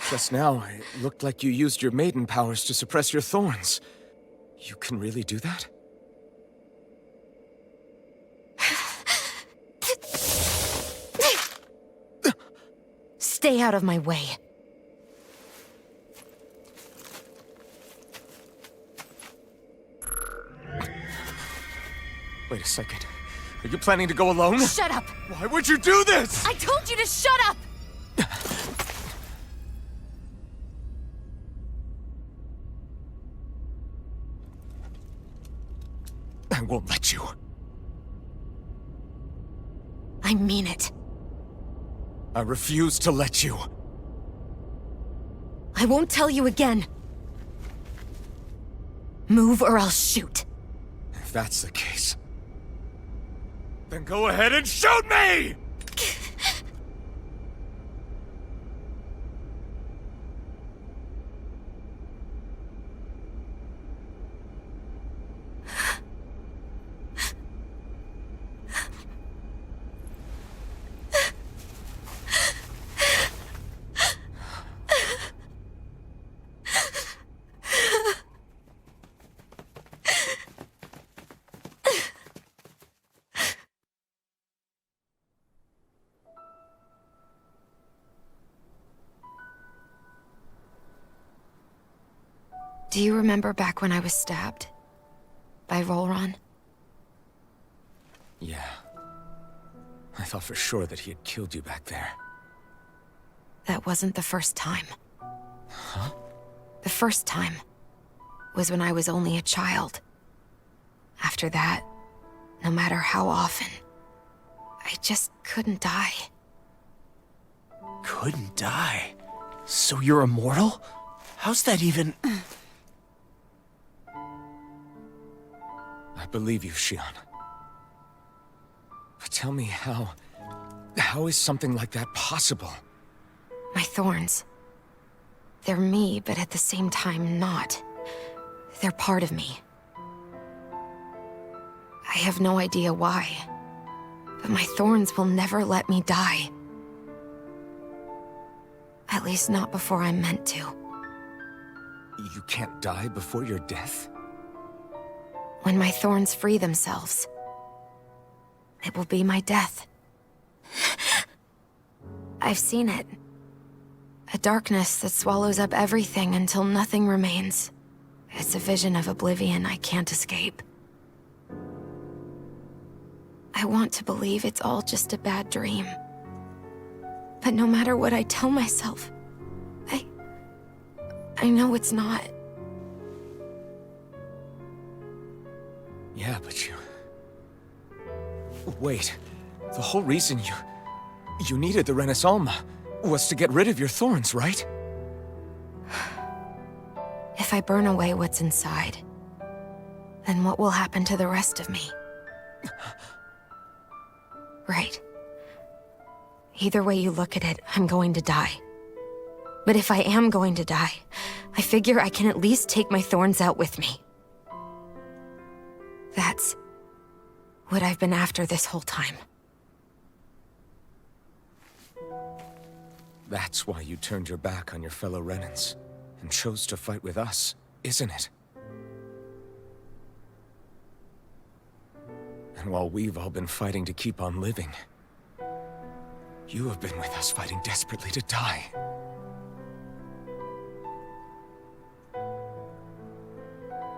Just now, it looked like you used your maiden powers to suppress your thorns. You can really do that? Stay out of my way. Wait a second. Are you planning to go alone? Shut up! Why would you do this? I told you to shut up! I won't let you. I mean it. I refuse to let you. I won't tell you again. Move or I'll shoot. If that's the case, then go ahead and shoot me! Do you remember back when I was stabbed? By Rolron? Yeah. I thought for sure that he had killed you back there. That wasn't the first time. Huh? The first time was when I was only a child. After that, no matter how often, I just couldn't die. Couldn't die? So you're immortal? How's that even... I believe you, Xion. But tell me how is something like that possible? My thorns. They're me, but at the same time not. They're part of me. I have no idea why, but my thorns will never let me die. At least not before I'm meant to. You can't die before your death? When my thorns free themselves, it will be my death. I've seen it. A darkness that swallows up everything until nothing remains. It's a vision of oblivion I can't escape. I I want to believe it's all just a bad dream. But no matter what I tell myself, I know it's not. Yeah, but you... Wait. The whole reason you needed the Renaissance was to get rid of your thorns, right? If I burn away what's inside, then what will happen to the rest of me? Right. Either way you look at it, I'm going to die. But if I am going to die, I figure I can at least take my thorns out with me. That's what I've been after this whole time. That's why you turned your back on your fellow Renans and chose to fight with us, isn't it? And while we've all been fighting to keep on living, you have been with us fighting desperately to die.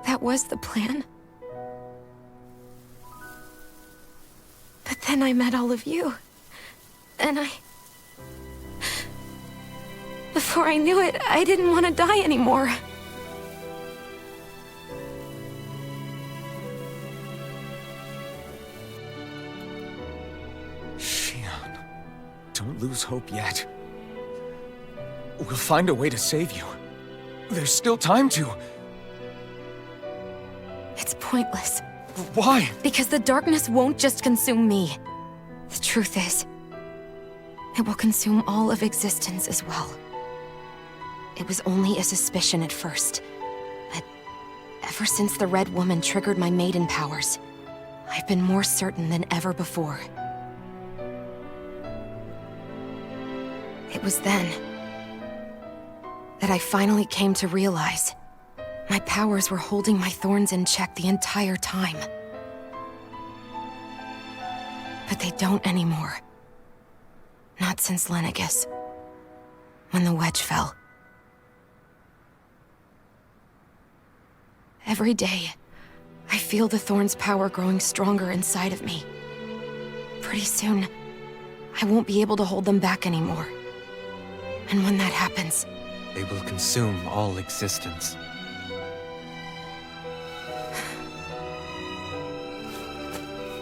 That was the plan. But then I met all of you. And before I knew it, I didn't want to die anymore. Shionne, don't lose hope yet. We'll find a way to save you. There's still time to. It's pointless. Why? Because the darkness won't just consume me. The truth is, it will consume all of existence as well. It was only a suspicion at first, but ever since the Red Woman triggered my maiden powers, I've been more certain than ever before. It was then that I finally came to realize my powers were holding my thorns in check the entire time. But they don't anymore. Not since Lenegis, when the wedge fell. Every day, I feel the thorn's power growing stronger inside of me. Pretty soon, I won't be able to hold them back anymore. And when that happens, they will consume all existence.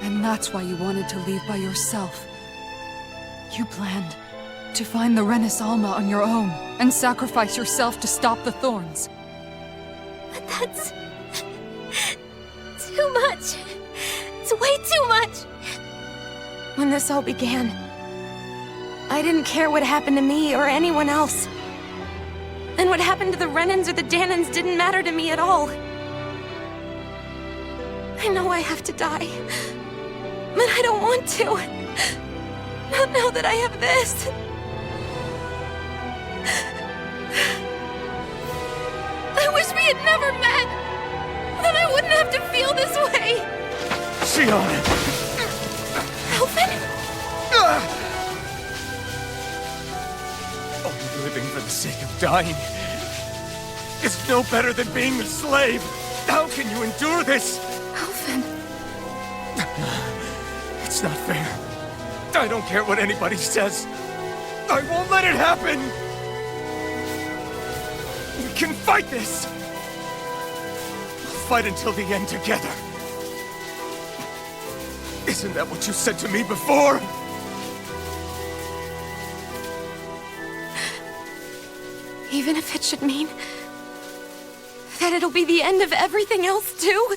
And that's why you wanted to leave by yourself. You planned to find the Renaissance on your own and sacrifice yourself to stop the thorns. But that's too much. It's way too much. When this all began, I didn't care what happened to me or anyone else. And what happened to the Renans or the Dahnans didn't matter to me at all. I know I have to die, but I don't want to. Not now that I have this. I wish we had never met. Then I wouldn't have to feel this way. Shionne! Alphen? Only living for the sake of dying is no better than being a slave. How can you endure this? Alphen. It's not fair. I don't care what anybody says. I won't let it happen! We can fight this! We'll fight until the end together. Isn't that what you said to me before? Even if it should mean that it'll be the end of everything else, too?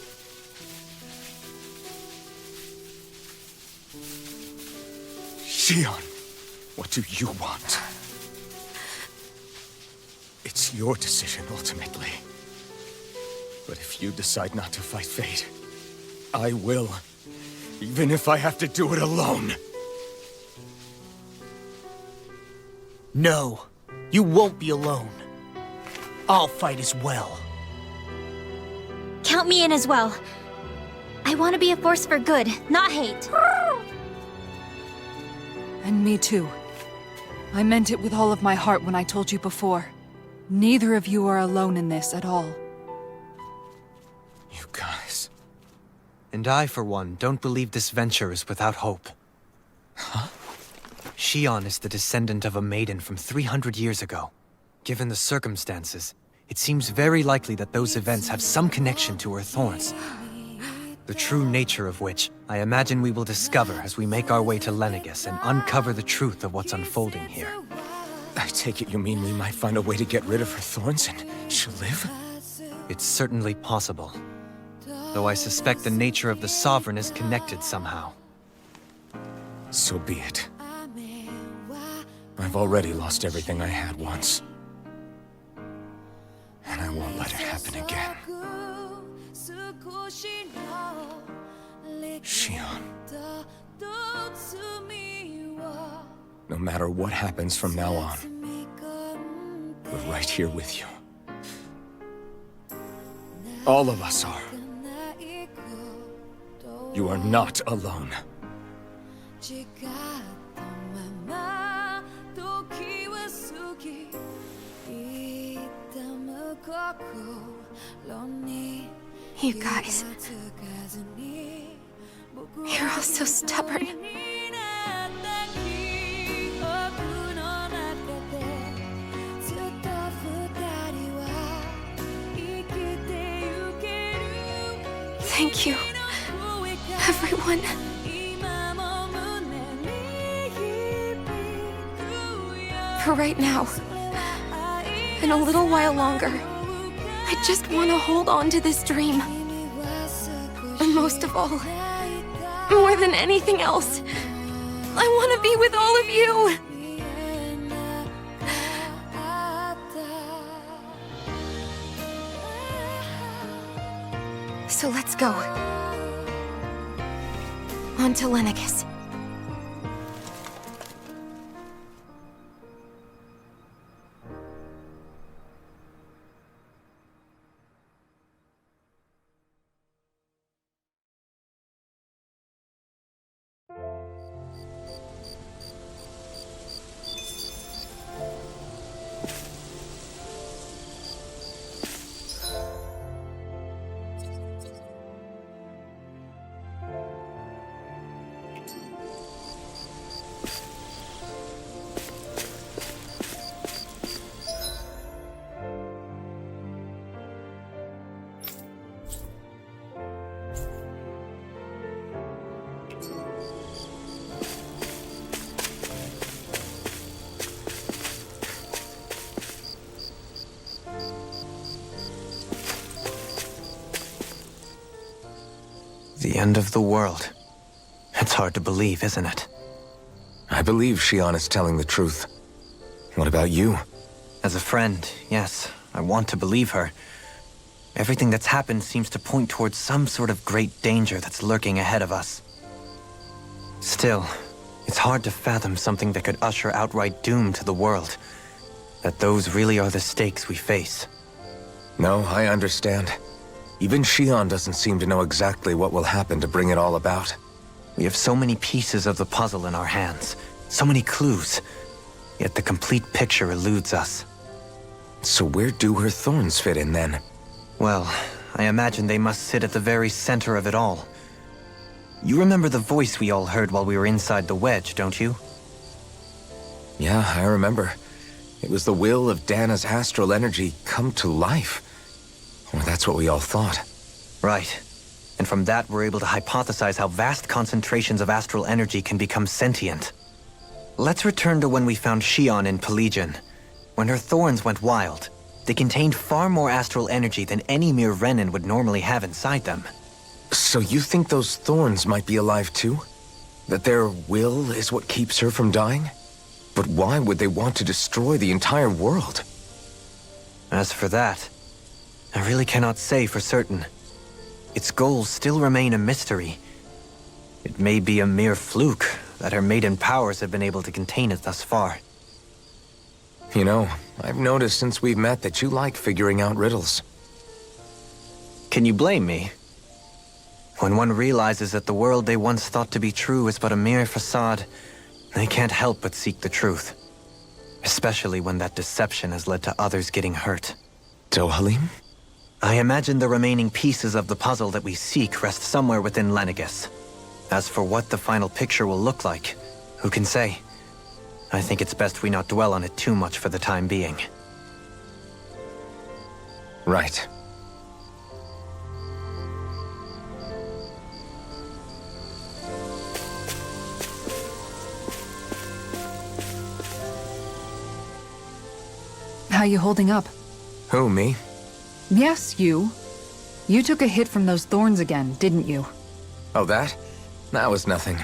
Shionne, what do you want? It's your decision, ultimately. But if you decide not to fight fate, I will. Even if I have to do it alone. No, you won't be alone. I'll fight as well. Count me in as well. I want to be a force for good, not hate. And me too. I meant it with all of my heart when I told you before. Neither of you are alone in this at all. You guys... And I, for one, don't believe this venture is without hope. Huh? Shion is the descendant of a maiden from 300 years ago. Given the circumstances, it seems very likely that those events have some connection to her thorns. The true nature of which, I imagine we will discover as we make our way to Lenegis and uncover the truth of what's unfolding here. I take it you mean we might find a way to get rid of her thorns and she'll live? It's certainly possible. Though I suspect the nature of the Sovereign is connected somehow. So be it. I've already lost everything I had once. And I won't let it happen again. Shion. No matter what happens from now on, we're right here with you. All of us are. You are not alone. You guys. You're all so stubborn. Thank you, everyone. For right now, and a little while longer, I just want to hold on to this dream. And most of all, more than anything else, I want to be with all of you! So let's go. On to Lenegis. The end of the world. It's hard to believe, isn't it? I believe Shion is telling the truth. What about you? As a friend, yes, I want to believe her. Everything that's happened seems to point towards some sort of great danger that's lurking ahead of us. Still, it's hard to fathom something that could usher outright doom to the world. That those really are the stakes we face. No, I understand. Even Shion doesn't seem to know exactly what will happen to bring it all about. We have so many pieces of the puzzle in our hands, so many clues, yet the complete picture eludes us. So where do her thorns fit in then? Well, I imagine they must sit at the very center of it all. You remember the voice we all heard while we were inside the wedge, don't you? Yeah, I remember. It was the will of Dana's astral energy come to life. Or that's what we all thought. Right. And from that, we're able to hypothesize how vast concentrations of astral energy can become sentient. Let's return to when we found Shion in Pelegion. When her thorns went wild, they contained far more astral energy than any mere Renin would normally have inside them. So you think those thorns might be alive too? That their will is what keeps her from dying? But why would they want to destroy the entire world? As for that, I really cannot say for certain. Its goals still remain a mystery. It may be a mere fluke that her maiden powers have been able to contain it thus far. You know, I've noticed since we've met that you like figuring out riddles. Can you blame me? When one realizes that the world they once thought to be true is but a mere facade, they can't help but seek the truth. Especially when that deception has led to others getting hurt. Dohalim? I imagine the remaining pieces of the puzzle that we seek rest somewhere within Lenegis. As for what the final picture will look like, who can say? I think it's best we not dwell on it too much for the time being. Right. How you holding up? Who, me? Yes, you. You took a hit from those thorns again, didn't you? Oh, that? That was nothing.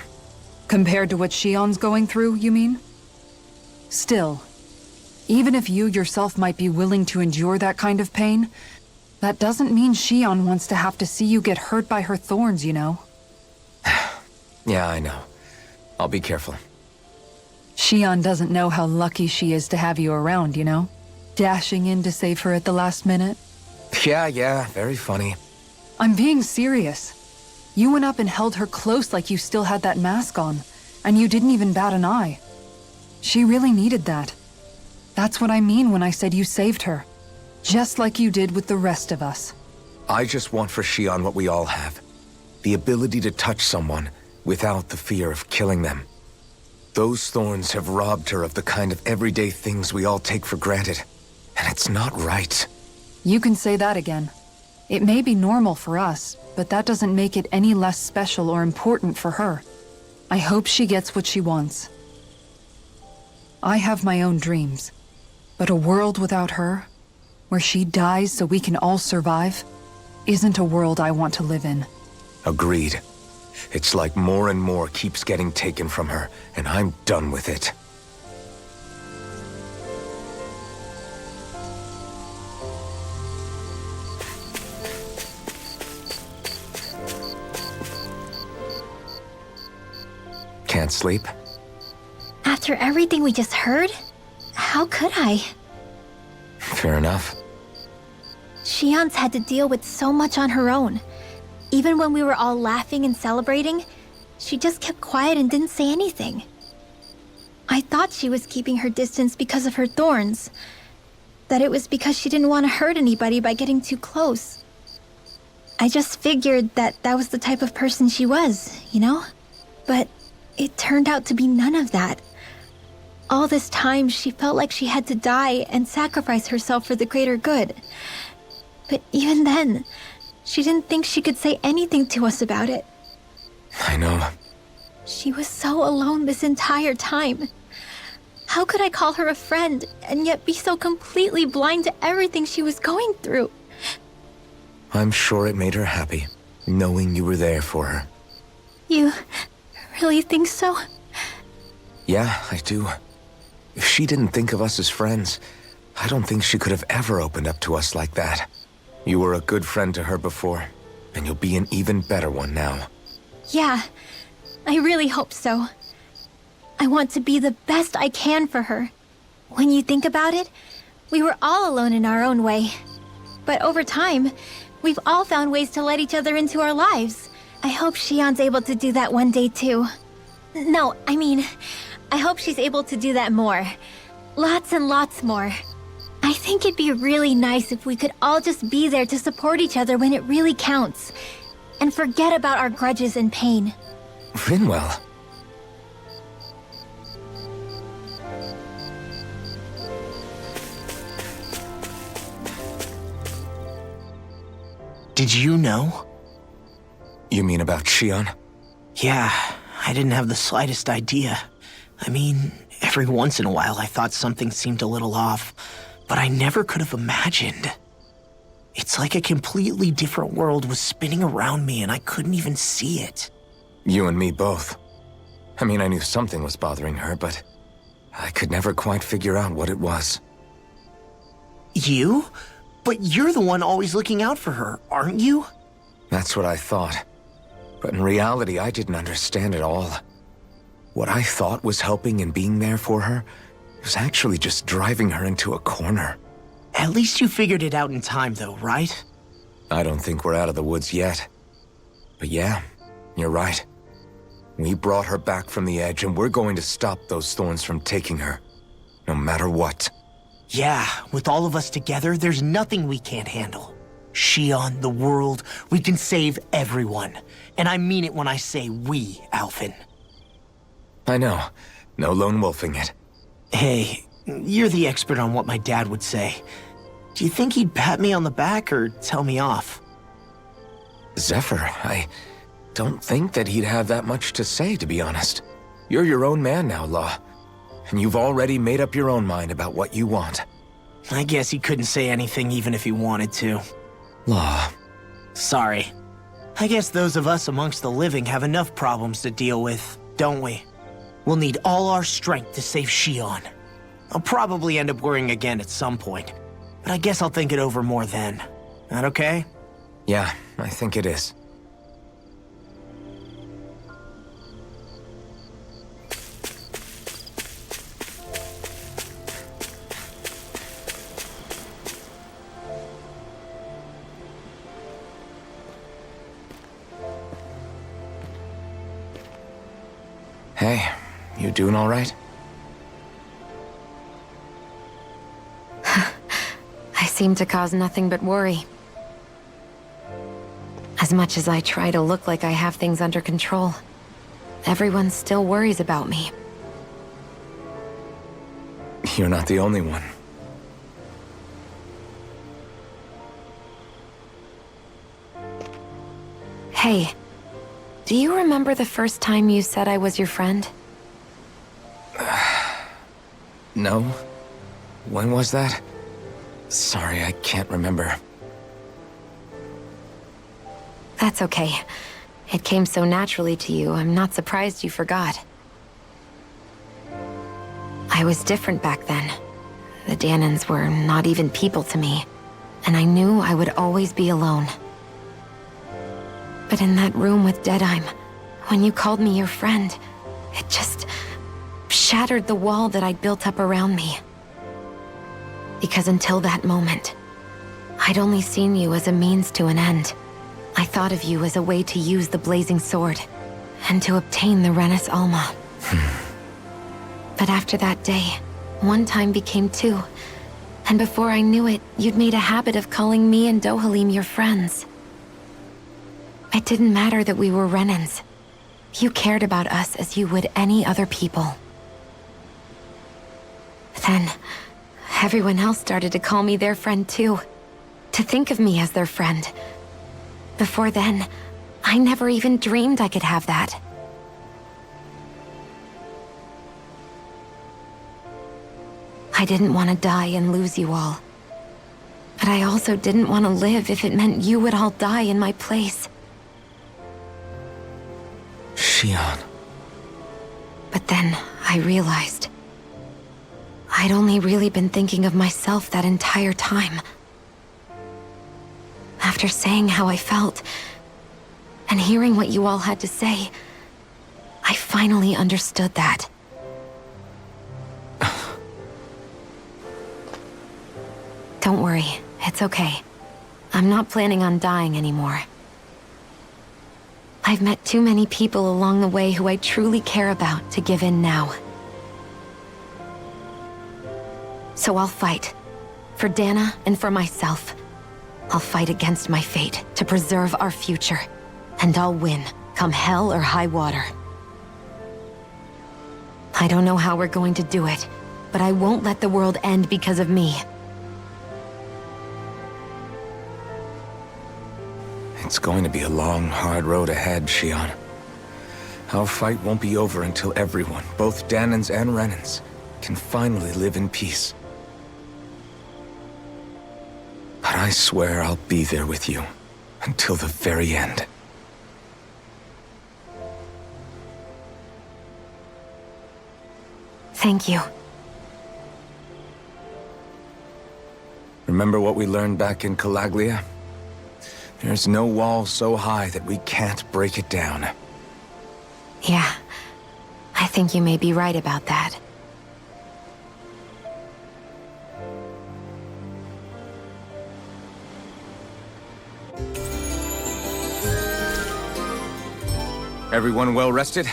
Compared to what Shion's going through, you mean? Still, even if you yourself might be willing to endure that kind of pain, that doesn't mean Shion wants to have to see you get hurt by her thorns, you know? Yeah, I know. I'll be careful. Shion doesn't know how lucky she is to have you around, you know? Dashing in to save her at the last minute. Yeah, very funny. I'm being serious. You went up and held her close like you still had that mask on, and you didn't even bat an eye. She really needed that. That's what I mean when I said you saved her. Just like you did with the rest of us. I just want for Shion what we all have. The ability to touch someone without the fear of killing them. Those thorns have robbed her of the kind of everyday things we all take for granted. And it's not right. You can say that again. It may be normal for us, but that doesn't make it any less special or important for her. I hope she gets what she wants. I have my own dreams, but a world without her, where she dies so we can all survive, isn't a world I want to live in. Agreed. It's like more and more keeps getting taken from her, and I'm done with it. Can't sleep? After everything we just heard? How could I? Fair enough. Shion's had to deal with so much on her own. Even when we were all laughing and celebrating, she just kept quiet and didn't say anything. I thought she was keeping her distance because of her thorns. That it was because she didn't want to hurt anybody by getting too close. I just figured that that was the type of person she was, you know? But it turned out to be none of that. All this time, she felt like she had to die and sacrifice herself for the greater good. But even then, she didn't think she could say anything to us about it. I know. She was so alone this entire time. How could I call her a friend and yet be so completely blind to everything she was going through? I'm sure it made her happy, knowing you were there for her. You really think so? Yeah, I do. If she didn't think of us as friends, I don't think she could have ever opened up to us like that. You were a good friend to her before, and you'll be an even better one now. Yeah, I really hope so. I want to be the best I can for her. When you think about it, we were all alone in our own way. But over time, we've all found ways to let each other into our lives. I hope Shion's able to do that one day too. No, I mean, I hope she's able to do that more. Lots and lots more. I think it'd be really nice if we could all just be there to support each other when it really counts. And forget about our grudges and pain. Rinwell. Did you know? You mean about Shion? Yeah, I didn't have the slightest idea. I mean, every once in a while I thought something seemed a little off, but I never could have imagined. It's like a completely different world was spinning around me and I couldn't even see it. You and me both. I mean, I knew something was bothering her, but I could never quite figure out what it was. You? But you're the one always looking out for her, aren't you? That's what I thought. But in reality, I didn't understand it all. What I thought was helping and being there for her was actually just driving her into a corner. At least you figured it out in time, though, right? I don't think we're out of the woods yet. But yeah, you're right. We brought her back from the edge, and we're going to stop those thorns from taking her. No matter what. Yeah, with all of us together, there's nothing we can't handle. Shion, the world. We can save everyone. And I mean it when I say we, Alphen. I know. No lone wolfing it. Hey, you're the expert on what my dad would say. Do you think he'd pat me on the back or tell me off? Zephyr, I don't think that he'd have that much to say, to be honest. You're your own man now, Law. And you've already made up your own mind about what you want. I guess he couldn't say anything even if he wanted to. Law. Sorry. I guess those of us amongst the living have enough problems to deal with, don't we? We'll need all our strength to save Shion. I'll probably end up worrying again at some point, but I guess I'll think it over more then. That okay? Yeah, I think it is. Hey, you doing all right? I seem to cause nothing but worry. As much as I try to look like I have things under control, everyone still worries about me. You're not the only one. Hey, do you remember the first time you said I was your friend? No? When was that? Sorry, I can't remember. That's okay. It came so naturally to you, I'm not surprised you forgot. I was different back then. The Dahnans were not even people to me, and I knew I would always be alone. But in that room with Deadheim, when you called me your friend, it just shattered the wall that I'd built up around me. Because until that moment, I'd only seen you as a means to an end. I thought of you as a way to use the Blazing Sword, and to obtain the Renis Alma. But after that day, one time became two, and before I knew it, you'd made a habit of calling me and Dohalim your friends. It didn't matter that we were Renans. You cared about us as you would any other people. Then, everyone else started to call me their friend too. To think of me as their friend. Before then, I never even dreamed I could have that. I didn't want to die and lose you all. But I also didn't want to live if it meant you would all die in my place. Shion. But then, I realized I'd only really been thinking of myself that entire time. After saying how I felt, and hearing what you all had to say, I finally understood that. Don't worry, it's okay. I'm not planning on dying anymore. I've met too many people along the way who I truly care about to give in now. So I'll fight. For Dana and for myself. I'll fight against my fate to preserve our future. And I'll win, come hell or high water. I don't know how we're going to do it, but I won't let the world end because of me. It's going to be a long, hard road ahead, Shion. Our fight won't be over until everyone, both Dahnans and Renans, can finally live in peace. But I swear I'll be there with you, until the very end. Thank you. Remember what we learned back in Calaglia? There's no wall so high that we can't break it down. Yeah, I think you may be right about that. Everyone well rested?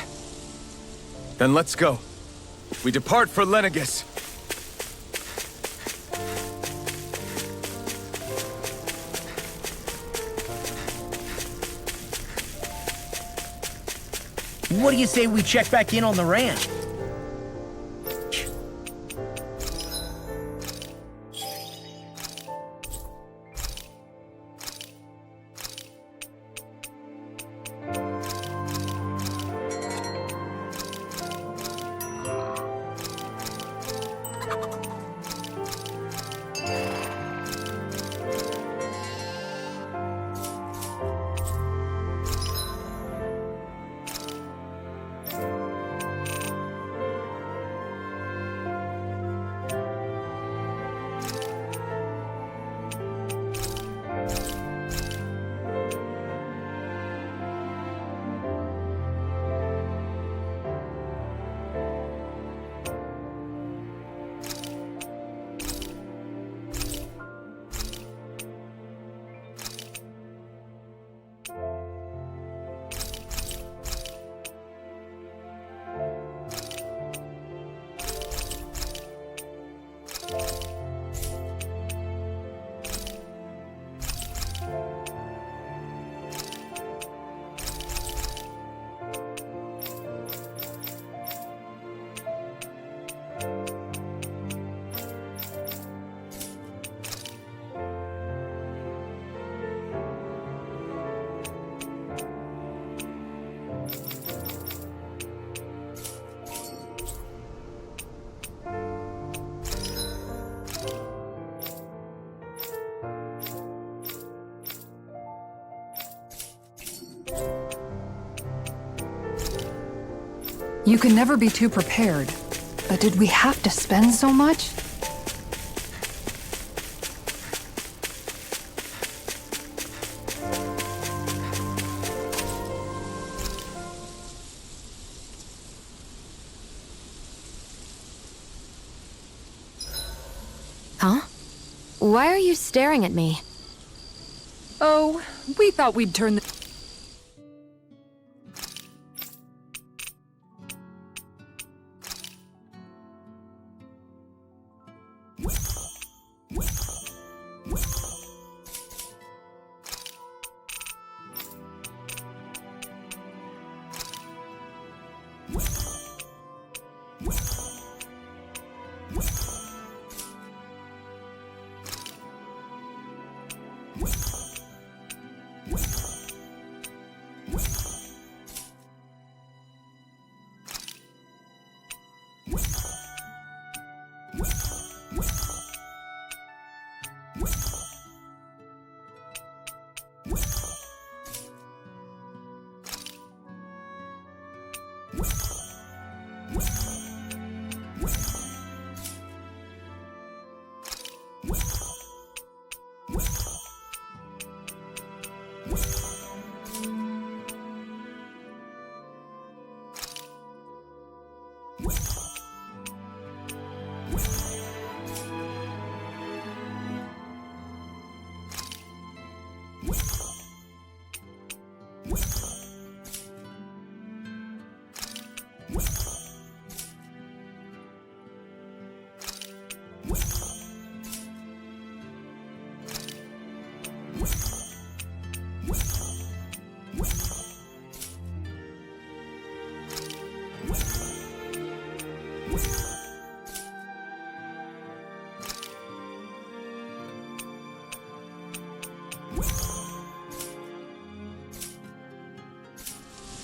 Then let's go. We depart for Lenegis. What do you say we check back in on the ranch? You can never be too prepared. But did we have to spend so much? Huh? Why are you staring at me? Oh, we thought we'd turn the...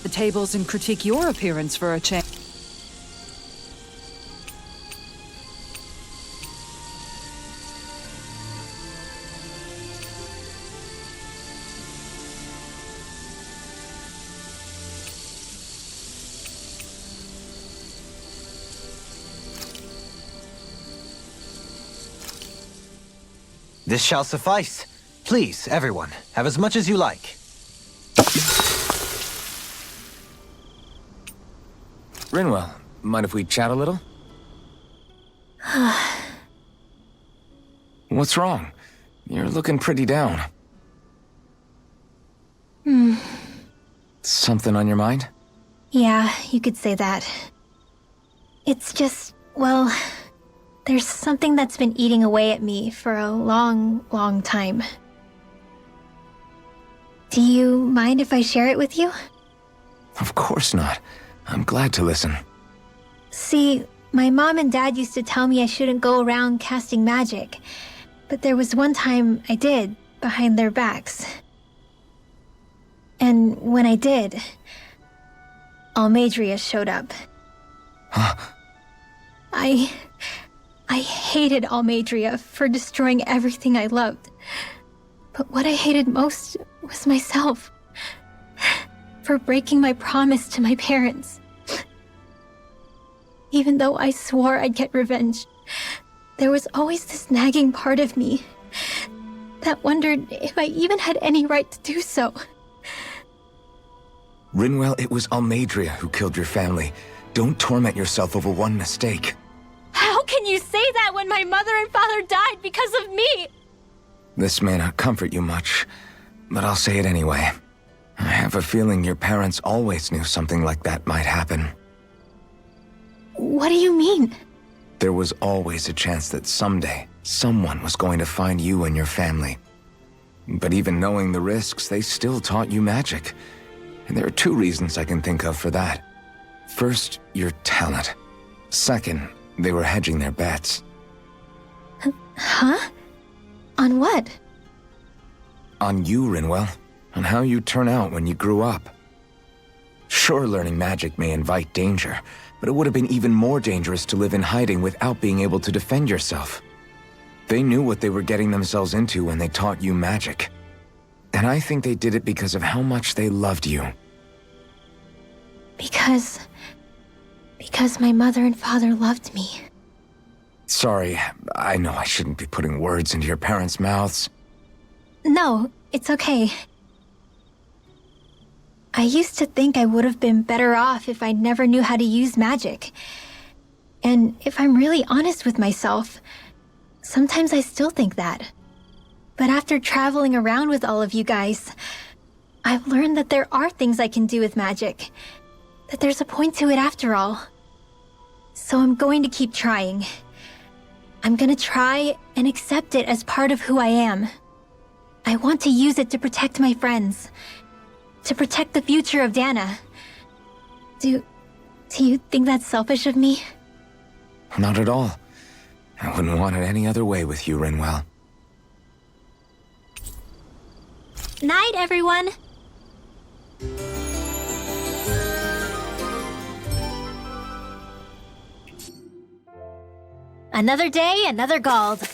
The tables and critique your appearance for a change. This shall suffice. Please, everyone, have as much as you like. Rinwell, mind if we chat a little? What's wrong? You're looking pretty down. Something on your mind? Yeah, you could say that. It's just, well, there's something that's been eating away at me for a long, long time. Do you mind if I share it with you? Of course not. I'm glad to listen. See, my mom and dad used to tell me I shouldn't go around casting magic. But there was one time I did, behind their backs. And when I did, Almeidrea showed up. Huh? I hated Almeidrea for destroying everything I loved. But what I hated most was myself. For breaking my promise to my parents. Even though I swore I'd get revenge, there was always this nagging part of me that wondered if I even had any right to do so. Rinwell, it was Almeidrea who killed your family. Don't torment yourself over one mistake. How can you say that when my mother and father died because of me? This may not comfort you much, but I'll say it anyway. I have a feeling your parents always knew something like that might happen. What do you mean? There was always a chance that someday, someone was going to find you and your family. But even knowing the risks, they still taught you magic. And there are 2 reasons I can think of for that. First, your talent. Second, they were hedging their bets. Huh? On what? On you, Rinwell. On how you turn out when you grew up. Sure, learning magic may invite danger, but it would have been even more dangerous to live in hiding without being able to defend yourself. They knew what they were getting themselves into when they taught you magic. And I think they did it because of how much they loved you. Because my mother and father loved me. Sorry, I know I shouldn't be putting words into your parents' mouths. No, it's okay. I used to think I would have been better off if I never knew how to use magic. And if I'm really honest with myself, sometimes I still think that. But after traveling around with all of you guys, I've learned that there are things I can do with magic. That there's a point to it after all. So I'm going to keep trying. I'm gonna try and accept it as part of who I am. I want to use it to protect my friends. To protect the future of Dana. Do you think that's selfish of me? Not at all. I wouldn't want it any other way with you, Rinwell. Night, everyone! Another day, another Gald.